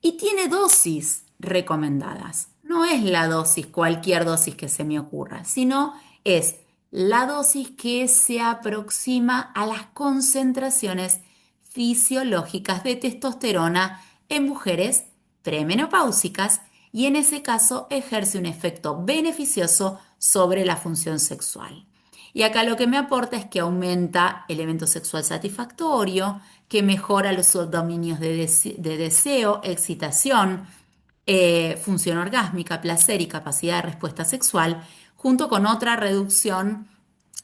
y tiene dosis recomendadas. No es la dosis, cualquier dosis que se me ocurra, sino es la dosis que se aproxima a las concentraciones fisiológicas de testosterona en mujeres premenopáusicas y en ese caso ejerce un efecto beneficioso sobre la función sexual. Y acá lo que me aporta es que aumenta el evento sexual satisfactorio, que mejora los dominios de deseo, excitación, función orgásmica, placer y capacidad de respuesta sexual, junto con otra reducción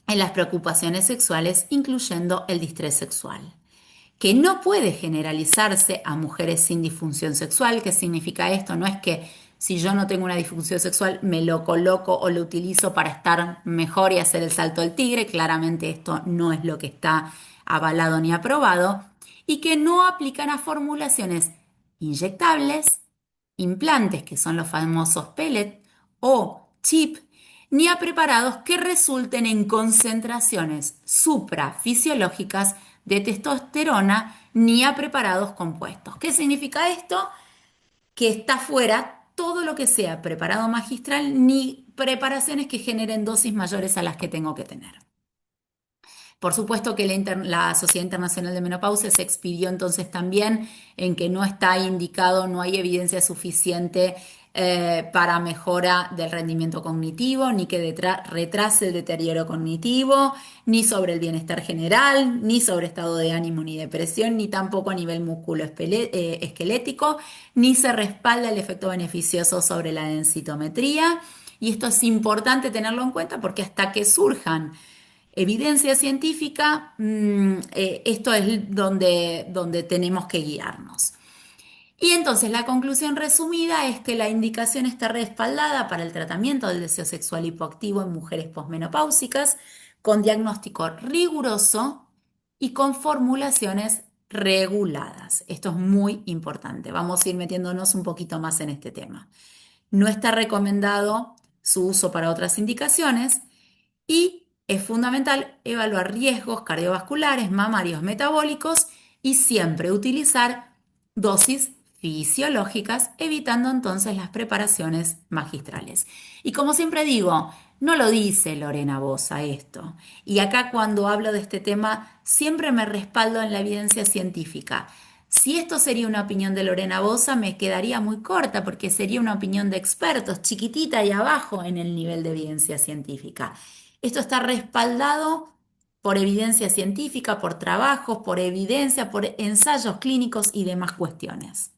en las preocupaciones sexuales, incluyendo el distrés sexual, que no puede generalizarse a mujeres sin disfunción sexual. ¿Qué significa esto? No es que si yo no tengo una disfunción sexual me lo coloco o lo utilizo para estar mejor y hacer el salto del tigre. Claramente esto no es lo que está avalado ni aprobado. Y que no aplican a formulaciones inyectables, implantes, que son los famosos pellet o chip, ni a preparados que resulten en concentraciones suprafisiológicas de testosterona, ni a preparados compuestos. ¿Qué significa esto? Que está fuera todo lo que sea preparado magistral ni preparaciones que generen dosis mayores a las que tengo que tener. Por supuesto que la Sociedad Internacional de Menopausia se expidió entonces también en que no está indicado, no hay evidencia suficiente para mejora del rendimiento cognitivo, ni que retrase el deterioro cognitivo, ni sobre el bienestar general, ni sobre estado de ánimo ni depresión, ni tampoco a nivel esquelético, ni se respalda el efecto beneficioso sobre la densitometría. Y esto es importante tenerlo en cuenta porque hasta que surjan evidencia científica, esto es donde tenemos que guiarnos. Y entonces la conclusión resumida es que la indicación está respaldada para el tratamiento del deseo sexual hipoactivo en mujeres posmenopáusicas con diagnóstico riguroso y con formulaciones reguladas. Esto es muy importante. Vamos a ir metiéndonos un poquito más en este tema. No está recomendado su uso para otras indicaciones y es fundamental evaluar riesgos cardiovasculares, mamarios, metabólicos y siempre utilizar dosis fisiológicas, evitando entonces las preparaciones magistrales. Y como siempre digo, no lo dice Lorena Boza esto. Y acá cuando hablo de este tema, siempre me respaldo en la evidencia científica. Si esto sería una opinión de Lorena Boza, me quedaría muy corta porque sería una opinión de expertos, chiquitita y abajo en el nivel de evidencia científica. Esto está respaldado por evidencia científica, por trabajos, por evidencia, por ensayos clínicos y demás cuestiones.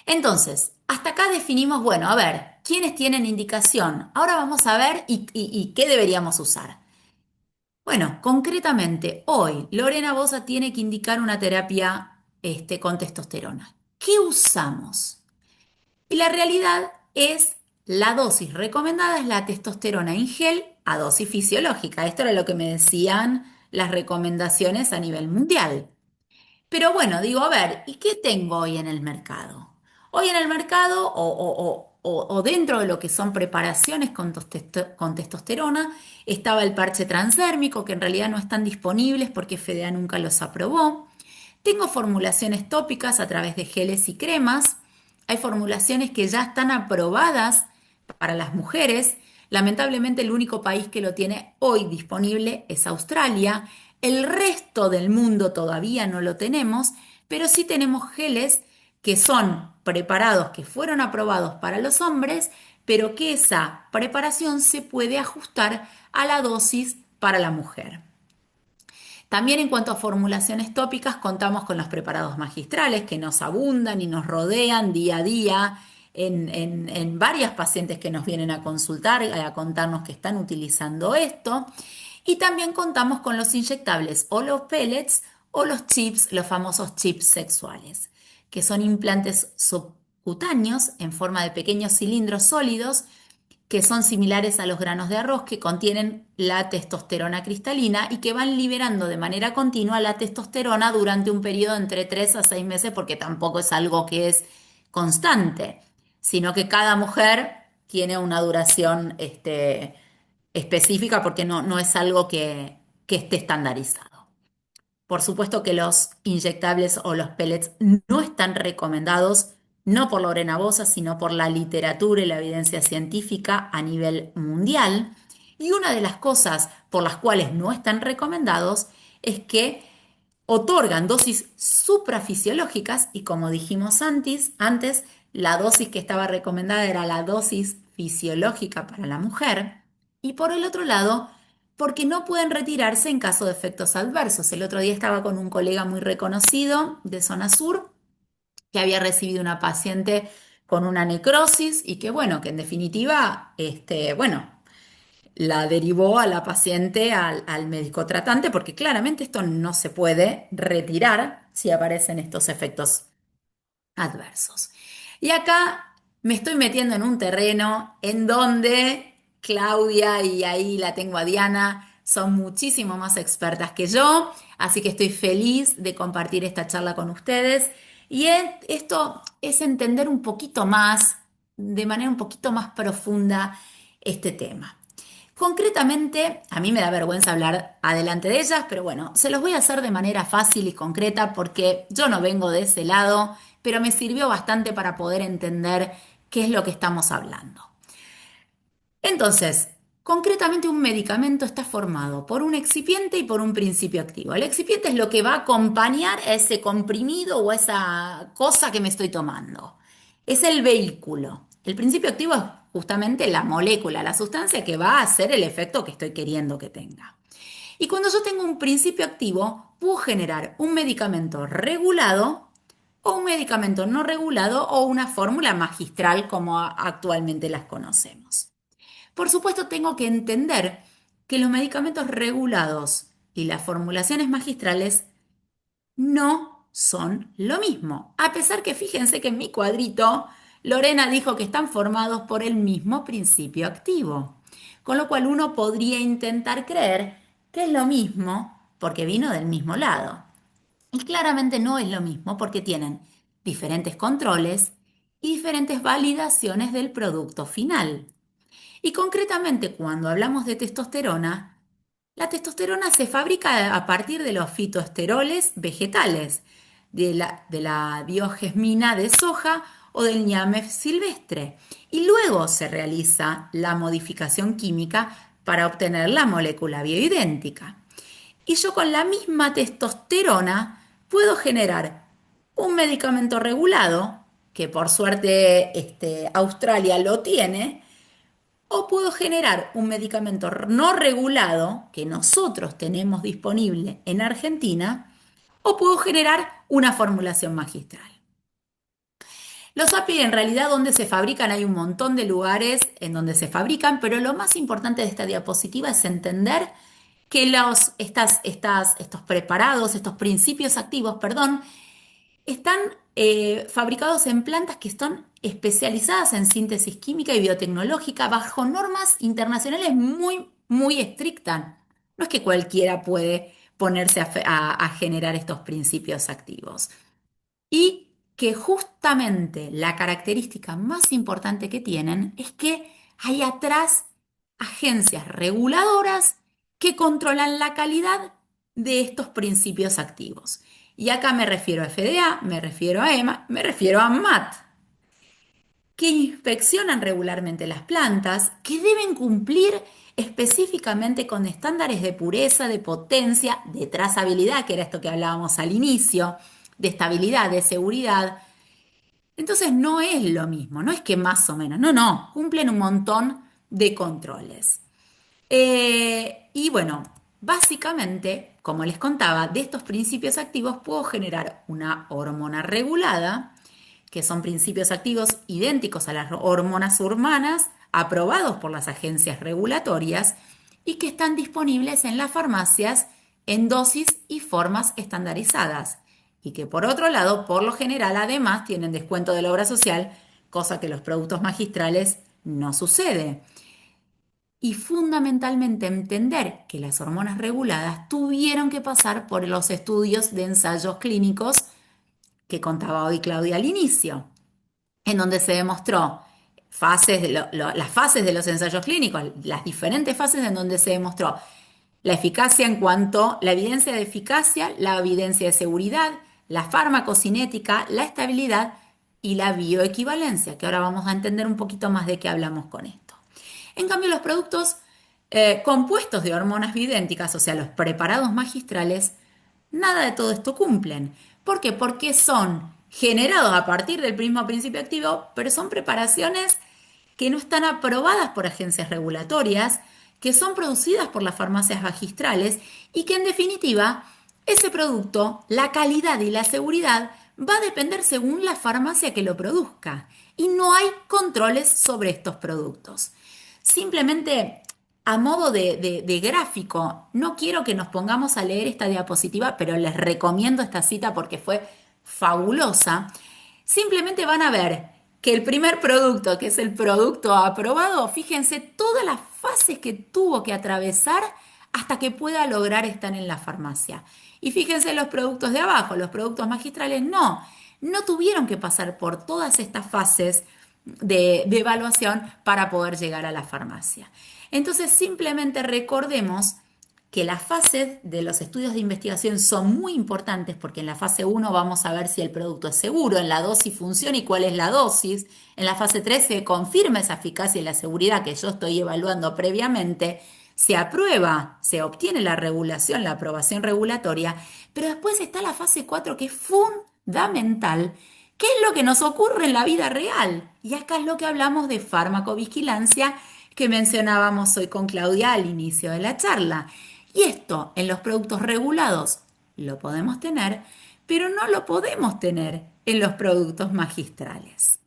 Entonces, hasta acá definimos, bueno, a ver, ¿quiénes tienen indicación? Ahora vamos a ver y qué deberíamos usar. Bueno, concretamente, hoy Lorena Boza tiene que indicar una terapia con testosterona. ¿Qué usamos? Y la realidad es la dosis recomendada es la testosterona en gel a dosis fisiológica. Esto era lo que me decían las recomendaciones a nivel mundial. Pero bueno, digo, a ver, ¿y qué tengo hoy en el mercado? Hoy en el mercado o dentro de lo que son preparaciones con testosterona, estaba el parche transdérmico, que en realidad no están disponibles porque FDA nunca los aprobó. Tengo formulaciones tópicas a través de geles y cremas. Hay formulaciones que ya están aprobadas para las mujeres. Lamentablemente el único país que lo tiene hoy disponible es Australia. El resto del mundo todavía no lo tenemos, pero sí tenemos geles que son preparados, que fueron aprobados para los hombres, pero que esa preparación se puede ajustar a la dosis para la mujer. También en cuanto a formulaciones tópicas, contamos con los preparados magistrales que nos abundan y nos rodean día a día en varias pacientes que nos vienen a consultar, a contarnos que están utilizando esto. Y también contamos con los inyectables o los pellets o los chips, los famosos chips sexuales, que son implantes subcutáneos en forma de pequeños cilindros sólidos que son similares a los granos de arroz que contienen la testosterona cristalina y que van liberando de manera continua la testosterona durante un periodo entre 3 a 6 meses, porque tampoco es algo que es constante, sino que cada mujer tiene una duración específica porque no es algo que esté estandarizado. Por supuesto que los inyectables o los pellets no están recomendados, no por Lorena Boza, sino por la literatura y la evidencia científica a nivel mundial. Y una de las cosas por las cuales no están recomendados es que otorgan dosis suprafisiológicas y como dijimos antes, la dosis que estaba recomendada era la dosis fisiológica para la mujer. Y por el otro lado, porque no pueden retirarse en caso de efectos adversos. El otro día estaba con un colega muy reconocido de zona sur que había recibido una paciente con una necrosis y que bueno, que en definitiva, bueno, la derivó a la paciente al médico tratante porque claramente esto no se puede retirar si aparecen estos efectos adversos. Y acá me estoy metiendo en un terreno en donde Claudia y ahí la tengo a Diana, son muchísimo más expertas que yo, así que estoy feliz de compartir esta charla con ustedes. Y esto es entender un poquito más, de manera un poquito más profunda, este tema. Concretamente, a mí me da vergüenza hablar adelante de ellas, pero bueno, se los voy a hacer de manera fácil y concreta porque yo no vengo de ese lado, pero me sirvió bastante para poder entender qué es lo que estamos hablando. Entonces, concretamente un medicamento está formado por un excipiente y por un principio activo. El excipiente es lo que va a acompañar a ese comprimido o a esa cosa que me estoy tomando. Es el vehículo. El principio activo es justamente la molécula, la sustancia que va a hacer el efecto que estoy queriendo que tenga. Y cuando yo tengo un principio activo, puedo generar un medicamento regulado o un medicamento no regulado o una fórmula magistral como actualmente las conocemos. Por supuesto, tengo que entender que los medicamentos regulados y las formulaciones magistrales no son lo mismo. A pesar que fíjense que en mi cuadrito Lorena dijo que están formados por el mismo principio activo. Con lo cual uno podría intentar creer que es lo mismo porque vino del mismo lado. Y claramente no es lo mismo porque tienen diferentes controles y diferentes validaciones del producto final. Y concretamente, cuando hablamos de testosterona, la testosterona se fabrica a partir de los fitoesteroles vegetales, de la biogesmina de soja o del ñame silvestre. Y luego se realiza la modificación química para obtener la molécula bioidéntica. Y yo con la misma testosterona puedo generar un medicamento regulado, que por suerte Australia lo tiene, o puedo generar un medicamento no regulado que nosotros tenemos disponible en Argentina, o puedo generar una formulación magistral. Los API en realidad donde se fabrican hay un montón de lugares en donde se fabrican, pero lo más importante de esta diapositiva es entender que estos preparados, estos principios activos, perdón, están fabricados en plantas que están especializadas en síntesis química y biotecnológica bajo normas internacionales muy, muy estrictas. No es que cualquiera puede ponerse a generar estos principios activos. Y que justamente la característica más importante que tienen es que hay atrás agencias reguladoras que controlan la calidad de estos principios activos. Y acá me refiero a FDA, me refiero a EMA, me refiero a MAT, que inspeccionan regularmente las plantas, que deben cumplir específicamente con estándares de pureza, de potencia, de trazabilidad, que era esto que hablábamos al inicio, de estabilidad, de seguridad. Entonces no es lo mismo, no es que más o menos, no, no, cumplen un montón de controles. Y bueno, básicamente, como les contaba, de estos principios activos puedo generar una hormona regulada, que son principios activos idénticos a las hormonas humanas, aprobados por las agencias regulatorias y que están disponibles en las farmacias en dosis y formas estandarizadas. Y que por otro lado, por lo general, además tienen descuento de la obra social, cosa que los productos magistrales no sucede. Y fundamentalmente entender que las hormonas reguladas tuvieron que pasar por los estudios de ensayos clínicos que contaba hoy Claudia al inicio, en donde se demostró las fases de los ensayos clínicos, las diferentes fases en donde se demostró la eficacia en cuanto, la evidencia de eficacia, la evidencia de seguridad, la farmacocinética, la estabilidad y la bioequivalencia, que ahora vamos a entender un poquito más de qué hablamos con esto. En cambio, los productos compuestos de hormonas bioidénticas, o sea, los preparados magistrales, nada de todo esto cumplen. ¿Por qué? Porque son generados a partir del mismo principio activo, pero son preparaciones que no están aprobadas por agencias regulatorias, que son producidas por las farmacias magistrales y que en definitiva ese producto, la calidad y la seguridad va a depender según la farmacia que lo produzca y no hay controles sobre estos productos. Simplemente a modo de gráfico, no quiero que nos pongamos a leer esta diapositiva, pero les recomiendo esta cita porque fue fabulosa. Simplemente van a ver que el primer producto, que es el producto aprobado, fíjense todas las fases que tuvo que atravesar hasta que pueda lograr estar en la farmacia. Y fíjense los productos de abajo, los productos magistrales no tuvieron que pasar por todas estas fases de evaluación para poder llegar a la farmacia. Entonces simplemente recordemos que las fases de los estudios de investigación son muy importantes porque en la fase 1 vamos a ver si el producto es seguro, en la 2 si funciona y cuál es la dosis, en la fase 3 se confirma esa eficacia y la seguridad que yo estoy evaluando previamente, se aprueba, se obtiene la regulación, la aprobación regulatoria, pero después está la fase 4 que es fundamental. ¿Qué es lo que nos ocurre en la vida real? Y acá es lo que hablamos de farmacovigilancia que mencionábamos hoy con Claudia al inicio de la charla. Y esto en los productos regulados lo podemos tener, pero no lo podemos tener en los productos magistrales.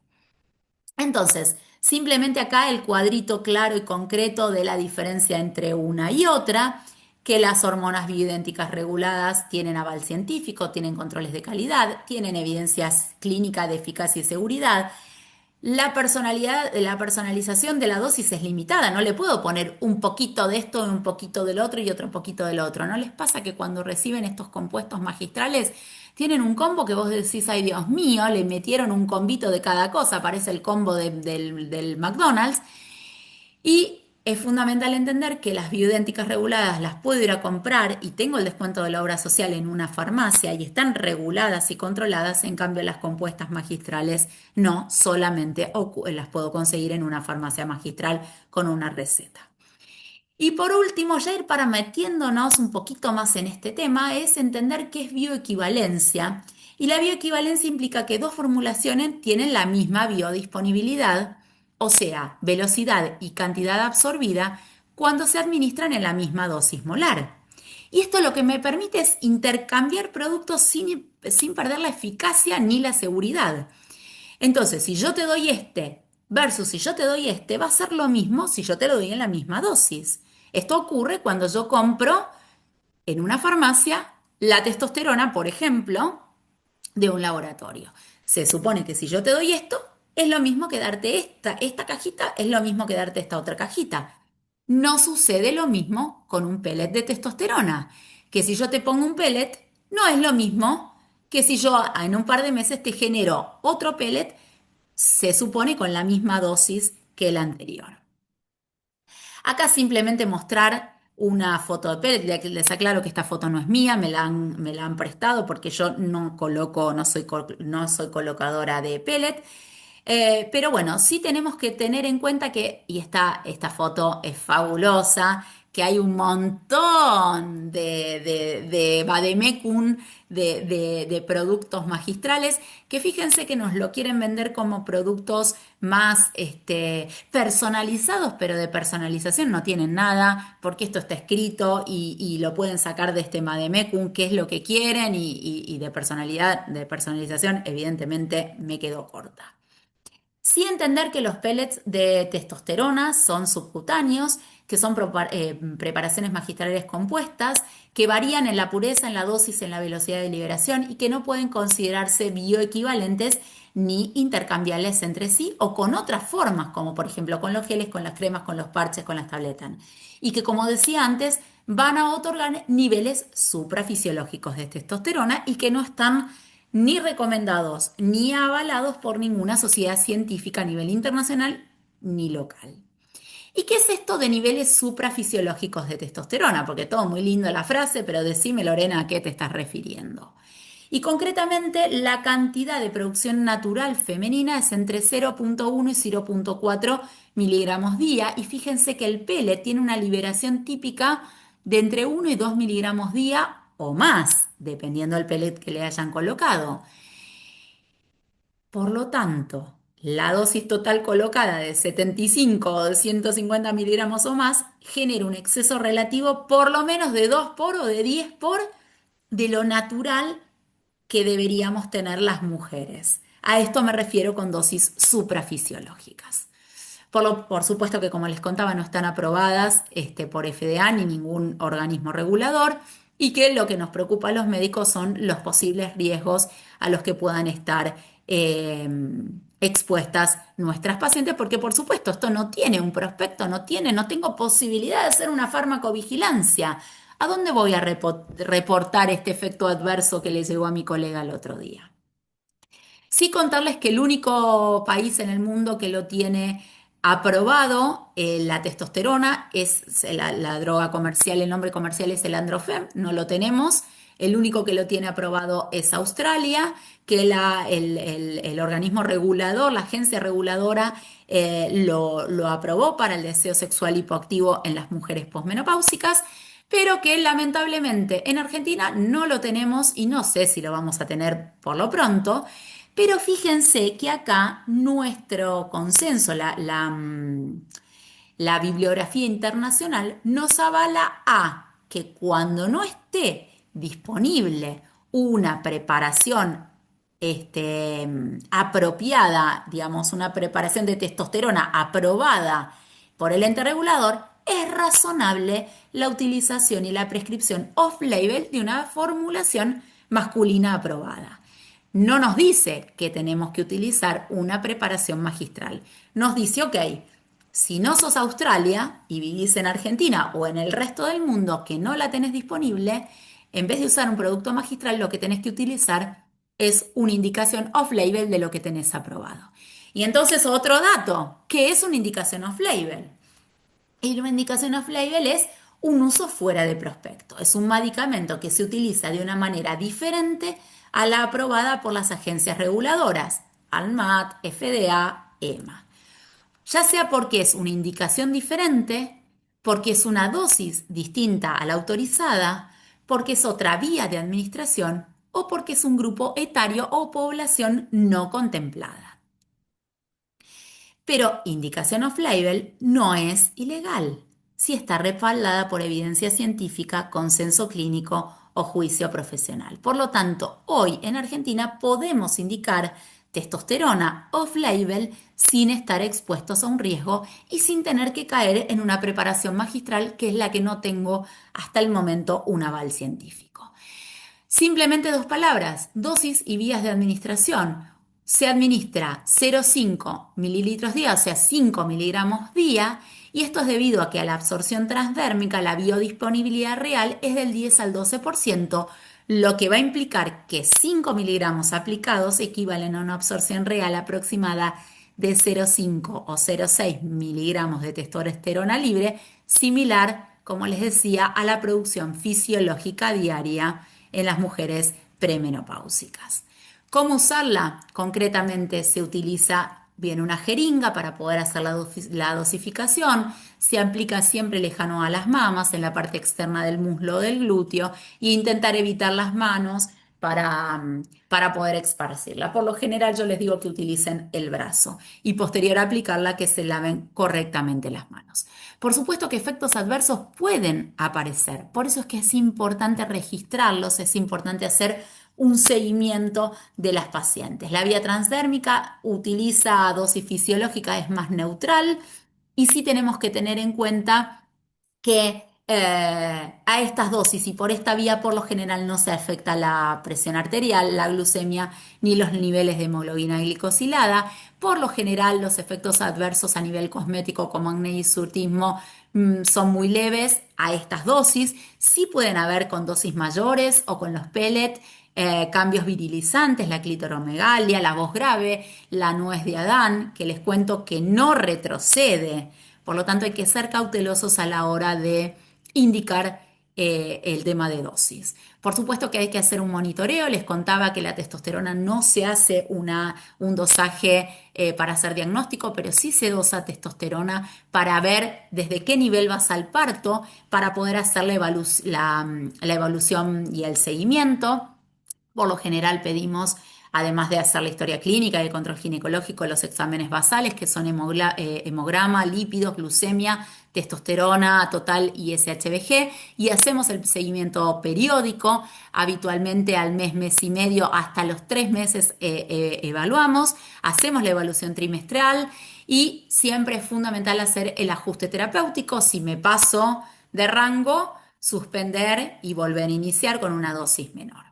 Entonces, simplemente acá el cuadrito claro y concreto de la diferencia entre una y otra, que las hormonas bioidénticas reguladas tienen aval científico, tienen controles de calidad, tienen evidencias clínicas de eficacia y seguridad, la personalización de la dosis es limitada. No le puedo poner un poquito de esto, un poquito del otro y otro poquito del otro. ¿No les pasa que cuando reciben estos compuestos magistrales tienen un combo que vos decís, ay Dios mío, le metieron un combito de cada cosa, parece el combo del McDonald's? Y es fundamental entender que las bioidénticas reguladas las puedo ir a comprar y tengo el descuento de la obra social en una farmacia y están reguladas y controladas, en cambio las compuestas magistrales no, solamente las puedo conseguir en una farmacia magistral con una receta. Y por último, ya ir para metiéndonos un poquito más en este tema, es entender qué es bioequivalencia. Y la bioequivalencia implica que dos formulaciones tienen la misma biodisponibilidad, o sea, velocidad y cantidad absorbida, cuando se administran en la misma dosis molar. Y esto lo que me permite es intercambiar productos sin perder la eficacia ni la seguridad. Entonces, si yo te doy este versus si yo te doy este, va a ser lo mismo si yo te lo doy en la misma dosis. Esto ocurre cuando yo compro en una farmacia la testosterona, por ejemplo, de un laboratorio. Se supone que si yo te doy esto, es lo mismo que darte esta cajita es lo mismo que darte esta otra cajita. No sucede lo mismo con un pellet de testosterona, que si yo te pongo un pellet, no es lo mismo que si yo en un par de meses te genero otro pellet, se supone con la misma dosis que el anterior. Acá simplemente mostrar una foto de pellet, les aclaro que esta foto no es mía, me la han prestado porque yo no coloco, no soy colocadora de pellet. Pero bueno, sí tenemos que tener en cuenta que, y esta foto es fabulosa, que hay un montón de vademecum, de productos magistrales, que fíjense que nos lo quieren vender como productos más personalizados, pero de personalización no tienen nada, porque esto está escrito y lo pueden sacar de este vademecum, qué es lo que quieren, y de personalidad, de personalización, evidentemente me quedo corta. Sí entender que los pellets de testosterona son subcutáneos, que son preparaciones magistrales compuestas, que varían en la pureza, en la dosis, en la velocidad de liberación y que no pueden considerarse bioequivalentes ni intercambiables entre sí o con otras formas, como por ejemplo con los geles, con las cremas, con los parches, con las tabletas. Y que, como decía antes, van a otorgar niveles suprafisiológicos de testosterona y que no están ni recomendados ni avalados por ninguna sociedad científica a nivel internacional ni local. ¿Y qué es esto de niveles suprafisiológicos de testosterona? Porque todo muy lindo la frase, pero decime, Lorena, ¿a qué te estás refiriendo? Y concretamente, la cantidad de producción natural femenina es entre 0,1 y 0,4 miligramos día. Y fíjense que el pellet tiene una liberación típica de entre 1 y 2 miligramos día o más, dependiendo del pellet que le hayan colocado. Por lo tanto, la dosis total colocada de 75 o de 150 miligramos o más genera un exceso relativo por lo menos de 2 por o de 10 por de lo natural que deberíamos tener las mujeres. A esto me refiero con dosis suprafisiológicas. Por supuesto que, como les contaba, no están aprobadas por FDA ni ningún organismo regulador y que lo que nos preocupa a los médicos son los posibles riesgos a los que puedan estar eh, expuestas nuestras pacientes, porque por supuesto esto no tiene un prospecto, no tengo posibilidad de hacer una farmacovigilancia. ¿A dónde voy a reportar este efecto adverso que le llegó a mi colega el otro día? Sí contarles que el único país en el mundo que lo tiene aprobado, la testosterona, es la droga comercial, el nombre comercial es el Androfem, no lo tenemos. El único que lo tiene aprobado es Australia, que el organismo regulador, la agencia reguladora, lo aprobó para el deseo sexual hipoactivo en las mujeres posmenopáusicas, pero que lamentablemente en Argentina no lo tenemos y no sé si lo vamos a tener por lo pronto. Pero fíjense que acá nuestro consenso, la bibliografía internacional, nos avala a que cuando no esté disponible una preparación apropiada, digamos, una preparación de testosterona aprobada por el ente regulador, es razonable la utilización y la prescripción off-label de una formulación masculina aprobada. no nos dice que tenemos que utilizar una preparación magistral. Nos dice, ok, si no sos Australia y vivís en Argentina o en el resto del mundo que no la tenés disponible, en vez de usar un producto magistral, lo que tenés que utilizar es una indicación off-label de lo que tenés aprobado. Y entonces otro dato, ¿qué es una indicación off-label? Y una indicación off-label es un uso fuera de prospecto. Es un medicamento que se utiliza de una manera diferente a la aprobada por las agencias reguladoras, ANMAT, FDA, EMA. Ya sea porque es una indicación diferente, porque es una dosis distinta a la autorizada, porque es otra vía de administración o porque es un grupo etario o población no contemplada. Pero indicación off-label no es ilegal si está respaldada por evidencia científica, consenso clínico o juicio profesional. Por lo tanto, hoy en Argentina podemos indicar testosterona off-label sin estar expuestos a un riesgo y sin tener que caer en una preparación magistral que es la que no tengo hasta el momento un aval científico. Simplemente dos palabras, dosis y vías de administración. Se administra 0,5 mililitros día, o sea, 5 miligramos día, y esto es debido a que a la absorción transdérmica la biodisponibilidad real es del 10 al 12%, lo que va a implicar que 5 miligramos aplicados equivalen a una absorción real aproximada de 0,5 o 0,6 miligramos de testosterona libre, similar, como les decía, a la producción fisiológica diaria en las mujeres premenopáusicas. ¿Cómo usarla? Concretamente se utiliza bien una jeringa para poder hacer la dosificación, se aplica siempre lejano a las mamas, en la parte externa del muslo o del glúteo, e intentar evitar las manos para poder esparcirla. Por lo general yo les digo que utilicen el brazo y posterior a aplicarla que se laven correctamente las manos. Por supuesto que efectos adversos pueden aparecer, por eso es que es importante registrarlos, es importante hacer un seguimiento de las pacientes. La vía transdérmica utiliza dosis fisiológica, es más neutral y sí tenemos que tener en cuenta que a estas dosis y por esta vía por lo general no se afecta la presión arterial, la glucemia ni los niveles de hemoglobina glicosilada. Por lo general los efectos adversos a nivel cosmético como acné y hirsutismo son muy leves a estas dosis. Sí pueden haber con dosis mayores o con los pellets. Cambios virilizantes, la clitoromegalia, la voz grave, la nuez de Adán, que les cuento que no retrocede. Por lo tanto, hay que ser cautelosos a la hora de indicar el tema de dosis. Por supuesto que hay que hacer un monitoreo. Les contaba que la testosterona no se hace un dosaje para hacer diagnóstico, pero sí se dosa testosterona para ver desde qué nivel vas al parto, para poder hacer la evolución y el seguimiento. Por lo general pedimos, además de hacer la historia clínica y el control ginecológico, los exámenes basales, que son hemograma, lípidos, glucemia, testosterona total y SHBG, y hacemos el seguimiento periódico, habitualmente al mes, mes y medio, hasta los 3 meses evaluamos, hacemos la evaluación trimestral y siempre es fundamental hacer el ajuste terapéutico. Si me paso de rango, suspender y volver a iniciar con una dosis menor.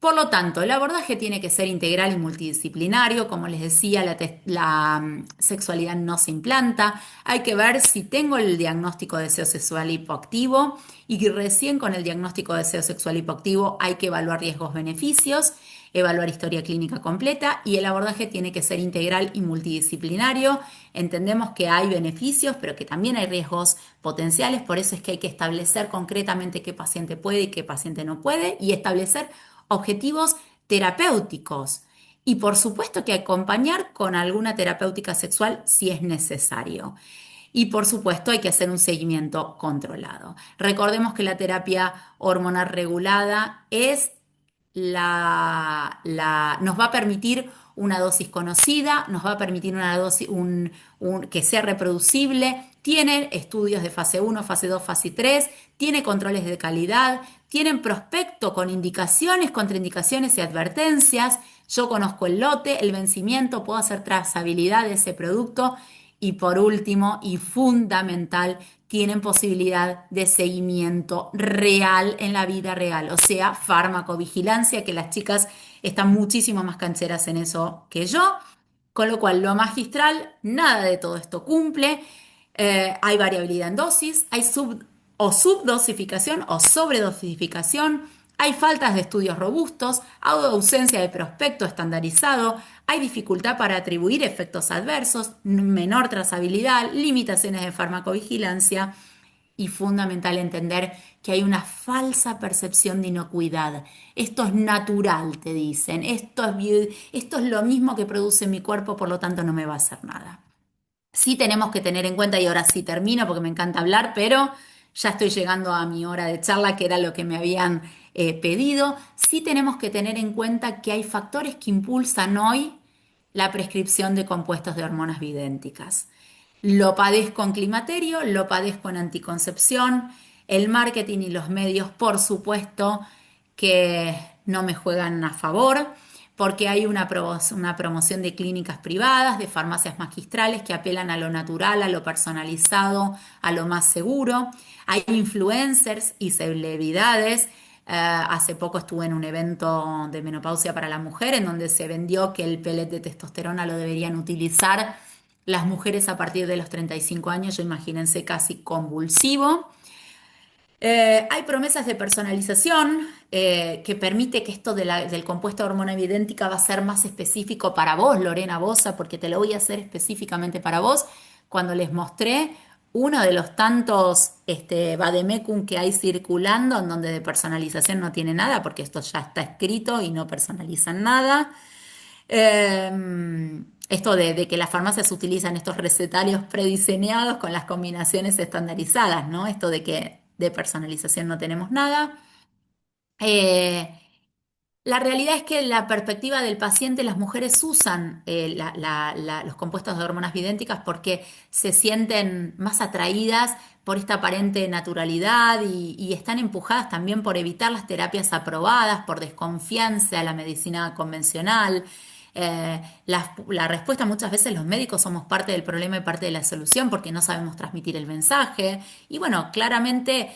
Por lo tanto, el abordaje tiene que ser integral y multidisciplinario. Como les decía, la sexualidad no se implanta. Hay que ver si tengo el diagnóstico de deseo sexual hipoactivo y recién con el diagnóstico de deseo sexual hipoactivo hay que evaluar riesgos-beneficios, evaluar historia clínica completa y el abordaje tiene que ser integral y multidisciplinario. Entendemos que hay beneficios, pero que también hay riesgos potenciales. Por eso es que hay que establecer concretamente qué paciente puede y qué paciente no puede y establecer objetivos terapéuticos y por supuesto que acompañar con alguna terapéutica sexual si es necesario. Y por supuesto hay que hacer un seguimiento controlado. Recordemos que la terapia hormonal regulada nos va a permitir una dosis conocida, nos va a permitir una dosis que sea reproducible, tiene estudios de fase 1, fase 2, fase 3, tiene controles de calidad, tienen prospecto con indicaciones, contraindicaciones y advertencias. Yo conozco el lote, el vencimiento, puedo hacer trazabilidad de ese producto Y por último, y fundamental, tienen posibilidad de seguimiento real en la vida real, o sea, farmacovigilancia, que las chicas están muchísimo más cancheras en eso que yo, con lo cual lo magistral, nada de todo esto cumple. Hay variabilidad en dosis, hay o subdosificación o sobredosificación, hay faltas de estudios robustos, hay ausencia de prospecto estandarizado, hay dificultad para atribuir efectos adversos, menor trazabilidad, limitaciones de farmacovigilancia y fundamental entender que hay una falsa percepción de inocuidad. Esto es natural, te dicen, esto es lo mismo que produce mi cuerpo, por lo tanto no me va a hacer nada. Sí tenemos que tener en cuenta, y ahora sí termino porque me encanta hablar, pero ya estoy llegando a mi hora de charla, que era lo que me habían pedido. Sí tenemos que tener en cuenta que hay factores que impulsan hoy la prescripción de compuestos de hormonas bidénticas. Lo padezco en climaterio, lo padezco en anticoncepción, el marketing y los medios, por supuesto, que no me juegan a favor, porque hay una promoción de clínicas privadas, de farmacias magistrales que apelan a lo natural, a lo personalizado, a lo más seguro. Hay influencers y celebridades. Hace poco estuve en un evento de menopausia para la mujer en donde se vendió que el pellet de testosterona lo deberían utilizar las mujeres a partir de los 35 años, yo imagínense casi convulsivo. Hay promesas de personalización que permite que esto del compuesto de hormona bioidéntica va a ser más específico para vos, Lorena Bosa, porque te lo voy a hacer específicamente para vos. Cuando les mostré uno de los tantos vademecum que hay circulando, en donde de personalización no tiene nada, porque esto ya está escrito y no personalizan nada. Esto de que las farmacias utilizan estos recetarios prediseñados con las combinaciones estandarizadas, ¿no? Esto de que de personalización no tenemos nada. Eh, la realidad es que en la perspectiva del paciente, las mujeres usan los compuestos de hormonas bidénticas porque se sienten más atraídas por esta aparente naturalidad y están empujadas también por evitar las terapias aprobadas, por desconfianza a la medicina convencional. La respuesta muchas veces los médicos somos parte del problema y parte de la solución porque no sabemos transmitir el mensaje. Y bueno, claramente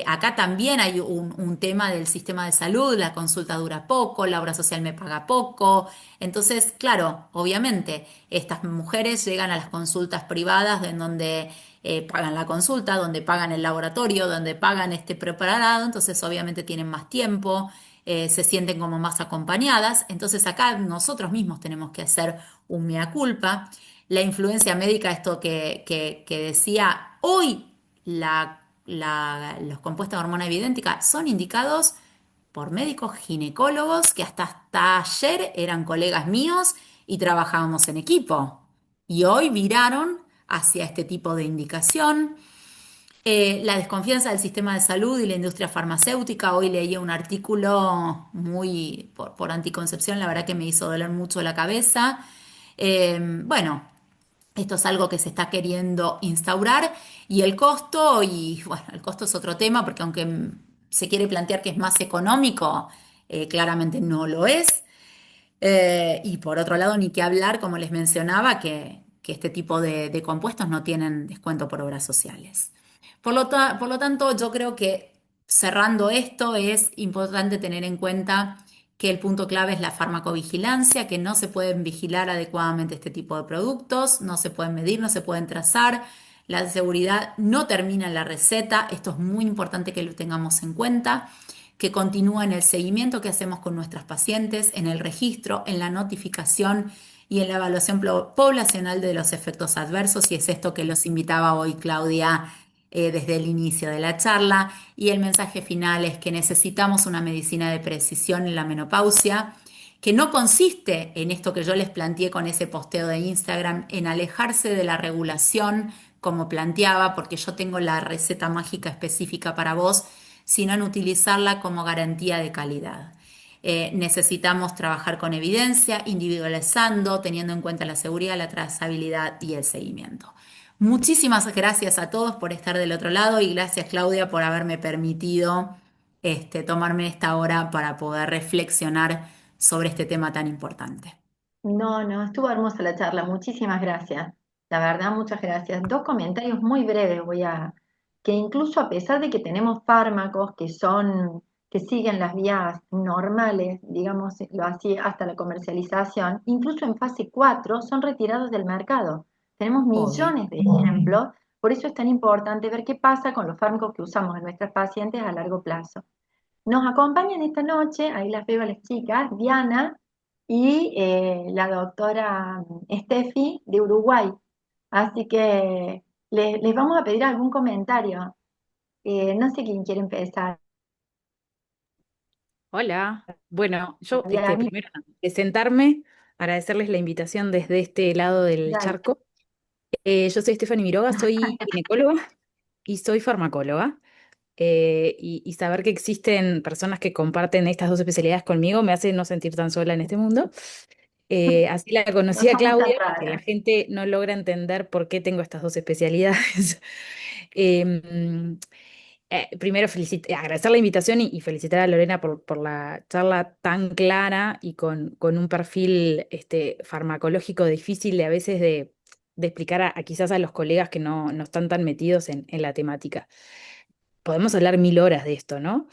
acá también hay un tema del sistema de salud, la consulta dura poco, la obra social me paga poco. Entonces, claro, obviamente, estas mujeres llegan a las consultas privadas en donde pagan la consulta, donde pagan el laboratorio, donde pagan este preparado, entonces obviamente tienen más tiempo, se sienten como más acompañadas. Entonces acá nosotros mismos tenemos que hacer un mea culpa. La influencia médica, esto que decía, hoy los compuestos de hormona bioidéntica son indicados por médicos ginecólogos que hasta ayer eran colegas míos y trabajábamos en equipo. Y hoy viraron hacia este tipo de indicación. La desconfianza del sistema de salud y la industria farmacéutica. Hoy leí un artículo muy por anticoncepción, la verdad que me hizo doler mucho la cabeza. Bueno, esto es algo que se está queriendo instaurar y el costo, y bueno, el costo es otro tema porque aunque se quiere plantear que es más económico, claramente no lo es. Y por otro lado, ni que hablar, como les mencionaba, que este tipo de compuestos no tienen descuento por obras sociales. Por lo tanto, yo creo que cerrando esto es importante tener en cuenta que el punto clave es la farmacovigilancia, que no se pueden vigilar adecuadamente este tipo de productos, no se pueden medir, no se pueden trazar. La seguridad no termina en la receta, esto es muy importante que lo tengamos en cuenta, que continúa en el seguimiento que hacemos con nuestras pacientes, en el registro, en la notificación y en la evaluación poblacional de los efectos adversos, y es esto que los invitaba hoy Claudia desde el inicio de la charla. Y el mensaje final es que necesitamos una medicina de precisión en la menopausia, que no consiste en esto que yo les planteé con ese posteo de Instagram, en alejarse de la regulación como planteaba, porque yo tengo la receta mágica específica para vos, sino en utilizarla como garantía de calidad. Necesitamos trabajar con evidencia, individualizando, teniendo en cuenta la seguridad, la trazabilidad y el seguimiento. Muchísimas gracias a todos por estar del otro lado y gracias Claudia por haberme permitido tomarme esta hora para poder reflexionar sobre este tema tan importante. No, no, estuvo hermosa la charla. Muchísimas gracias. La verdad, muchas gracias. Dos comentarios muy breves que incluso a pesar de que tenemos fármacos que siguen las vías normales, digamos, lo así hasta la comercialización, incluso en fase 4 son retirados del mercado. Tenemos Obvio. millones de ejemplos, por eso es tan importante ver qué pasa con los fármacos que usamos en nuestras pacientes a largo plazo. Nos acompañan esta noche, ahí las veo a las chicas, Diana y la doctora Steffi de Uruguay. Así que les vamos a pedir algún comentario. No sé quién quiere empezar. Hola, bueno, yo Diana, primero presentarme, agradecerles la invitación desde este lado del dale. charco. Yo soy Stephanie Miroga, soy ginecóloga y soy farmacóloga. Y saber que existen personas que comparten estas dos especialidades conmigo me hace no sentir tan sola en este mundo. Así la No conocí a somos tan Claudia, porque la raras. gente no logra entender por qué tengo estas dos especialidades. Em, Primero agradecer la invitación y felicitar a Lorena por la charla tan clara y con un perfil farmacológico difícil de a veces de explicar a quizás a los colegas que no están tan metidos en la temática. Podemos hablar 1000 horas de esto, ¿no?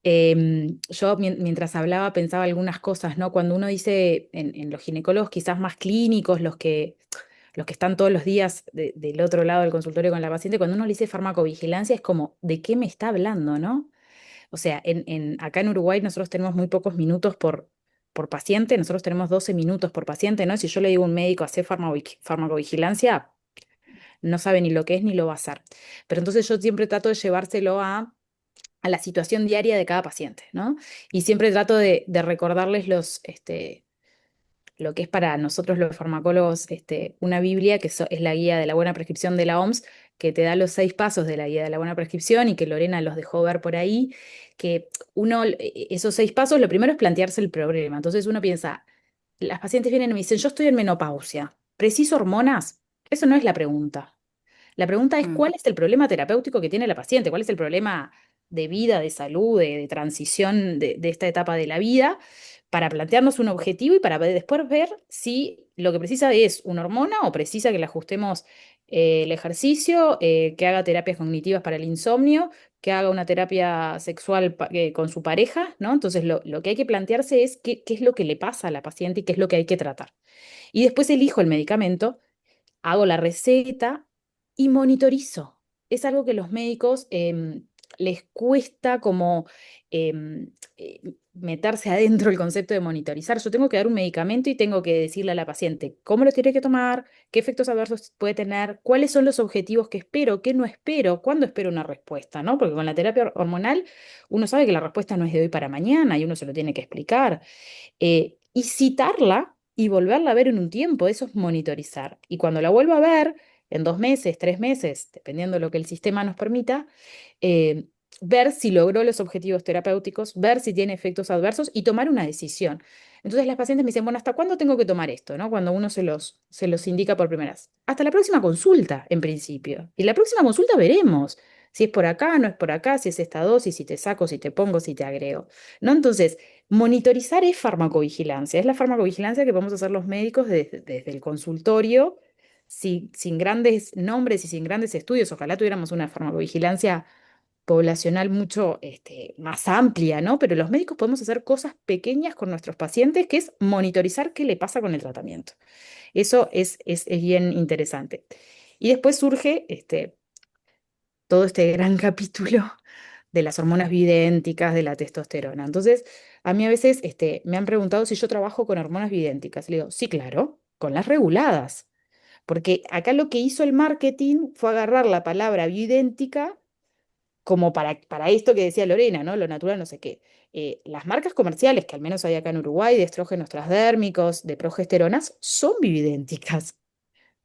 Yo mientras hablaba pensaba algunas cosas, ¿no? Cuando uno dice en los ginecólogos quizás más clínicos, los que están todos los días del otro lado del consultorio con la paciente, cuando uno le dice farmacovigilancia es como, ¿de qué me está hablando, no? O sea, acá en Uruguay nosotros tenemos muy pocos minutos por paciente, nosotros tenemos 12 minutos por paciente, ¿no? Si yo le digo a un médico hacer farmacovigilancia, no sabe ni lo que es ni lo va a hacer. Pero entonces yo siempre trato de llevárselo a la situación diaria de cada paciente, ¿no? Y siempre trato de recordarles lo que es para nosotros los farmacólogos una Biblia, que es la guía de la buena prescripción de la OMS, que te da los 6 pasos de la guía de la buena prescripción y que Lorena los dejó ver por ahí, que esos 6 pasos, lo primero es plantearse el problema. Entonces uno piensa, las pacientes vienen y me dicen, yo estoy en menopausia, ¿preciso hormonas? Eso no es la pregunta. La pregunta es, Mm. ¿cuál es el problema terapéutico que tiene la paciente? ¿Cuál es el problema de vida, de salud, de transición de esta etapa de la vida? Para plantearnos un objetivo y para después ver si lo que precisa es una hormona o precisa que le ajustemos el ejercicio, que haga terapias cognitivas para el insomnio, que haga una terapia sexual con su pareja, ¿no? Entonces lo que hay que plantearse es qué es lo que le pasa a la paciente y qué es lo que hay que tratar. Y después elijo el medicamento, hago la receta y monitorizo. Es algo que los médicos les cuesta como meterse adentro del concepto de monitorizar. Yo tengo que dar un medicamento y tengo que decirle a la paciente cómo lo tiene que tomar, qué efectos adversos puede tener, cuáles son los objetivos que espero, qué no espero, cuándo espero una respuesta, ¿no? Porque con la terapia hormonal uno sabe que la respuesta no es de hoy para mañana y uno se lo tiene que explicar. Y citarla y volverla a ver en un tiempo, eso es monitorizar. Y cuando la vuelvo a ver, en 2 meses, 3 meses, dependiendo de lo que el sistema nos permita, eh, ver si logró los objetivos terapéuticos, ver si tiene efectos adversos y tomar una decisión. Entonces las pacientes me dicen, bueno, ¿hasta cuándo tengo que tomar esto? ¿No? Cuando uno se los indica por primera vez. Hasta la próxima consulta, en principio. Y la próxima consulta veremos si es por acá, no es por acá, si es esta dosis, si te saco, si te pongo, si te agrego. ¿No? Entonces, monitorizar es farmacovigilancia, es la farmacovigilancia que podemos hacer los médicos desde el consultorio, sin grandes nombres y sin grandes estudios. Ojalá tuviéramos una farmacovigilancia poblacional mucho más amplia, ¿no? Pero los médicos podemos hacer cosas pequeñas con nuestros pacientes, que es monitorizar qué le pasa con el tratamiento. Eso es bien interesante. Y después surge todo este gran capítulo de las hormonas bioidénticas, de la testosterona. Entonces, a mí a veces me han preguntado si yo trabajo con hormonas bioidénticas. Le digo, sí, claro, con las reguladas. Porque acá lo que hizo el marketing fue agarrar la palabra bioidéntica como para esto que decía Lorena, ¿no? Lo natural, no sé qué. Las marcas comerciales, que al menos hay acá en Uruguay, de estrógenos transdérmicos, de progesteronas, son bioidénticas,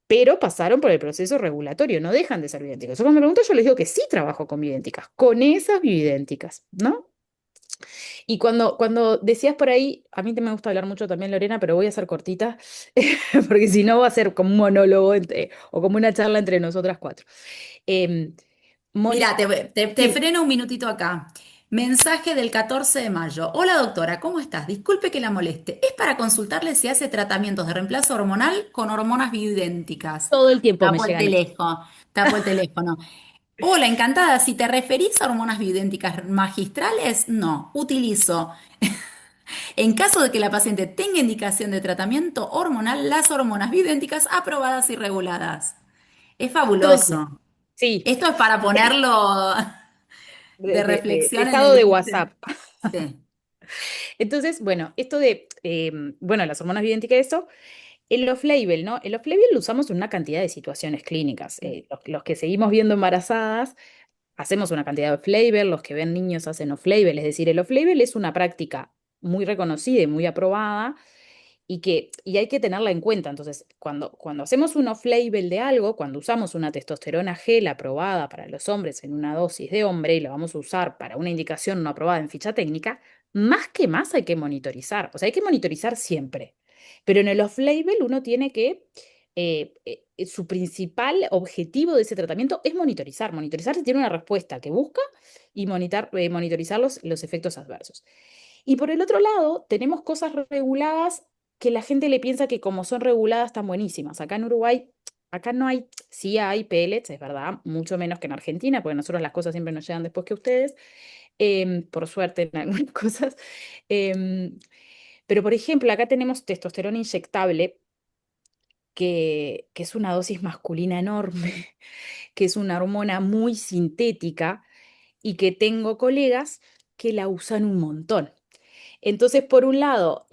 pero pasaron por el proceso regulatorio, no dejan de ser bioidénticas. Yo cuando me preguntan, yo les digo que sí trabajo con bioidénticas, con esas bioidénticas, ¿no? Y cuando decías por ahí, a mí te me gusta hablar mucho también, Lorena, pero voy a ser cortita, porque si no va a ser como un monólogo o como una charla entre nosotras cuatro. Em, Mira, moni- te sí, freno un minutito acá. Mensaje del 14 de mayo. Hola doctora, ¿cómo estás? Disculpe que la moleste. Es para consultarle si hace tratamientos de reemplazo hormonal con hormonas bioidénticas. Todo el tiempo me Tapo el llegan eso. teléfono, tapo el teléfono. Hola, encantada. Si te referís a hormonas bioidénticas magistrales, no. Utilizo, en caso de que la paciente tenga indicación de tratamiento hormonal, las hormonas bioidénticas aprobadas y reguladas. Es Todo el tiempo. fabuloso. Sí, Esto es para de, ponerlo de de reflexión en estado el de Instagram. WhatsApp. Sí. Entonces, bueno, esto de, bueno, las hormonas bioidénticas, eso, el off-label, ¿no? El off-label lo usamos en una cantidad de situaciones clínicas. Los que seguimos viendo embarazadas, hacemos una cantidad de off-label, los que ven niños hacen off-label, es decir, el off-label es una práctica muy reconocida y muy aprobada y hay que tenerla en cuenta. Entonces, cuando hacemos un off-label de algo, cuando usamos una testosterona gel aprobada para los hombres en una dosis de hombre y la vamos a usar para una indicación no aprobada en ficha técnica, más que más hay que monitorizar. O sea, hay que monitorizar siempre. Pero en el off-label uno tiene que, su principal objetivo de ese tratamiento es monitorizar. Monitorizar si tiene una respuesta que busca y monitorizar los efectos adversos. Y por el otro lado, tenemos cosas reguladas que la gente le piensa que como son reguladas están buenísimas. Acá en Uruguay, acá no hay, sí hay pellets, es verdad, mucho menos que en Argentina, porque nosotros las cosas siempre nos llegan después que ustedes, por suerte en algunas cosas. Em, pero por ejemplo, acá tenemos testosterona inyectable, que es una dosis masculina enorme, que es una hormona muy sintética y que tengo colegas que la usan un montón. Entonces, por un lado,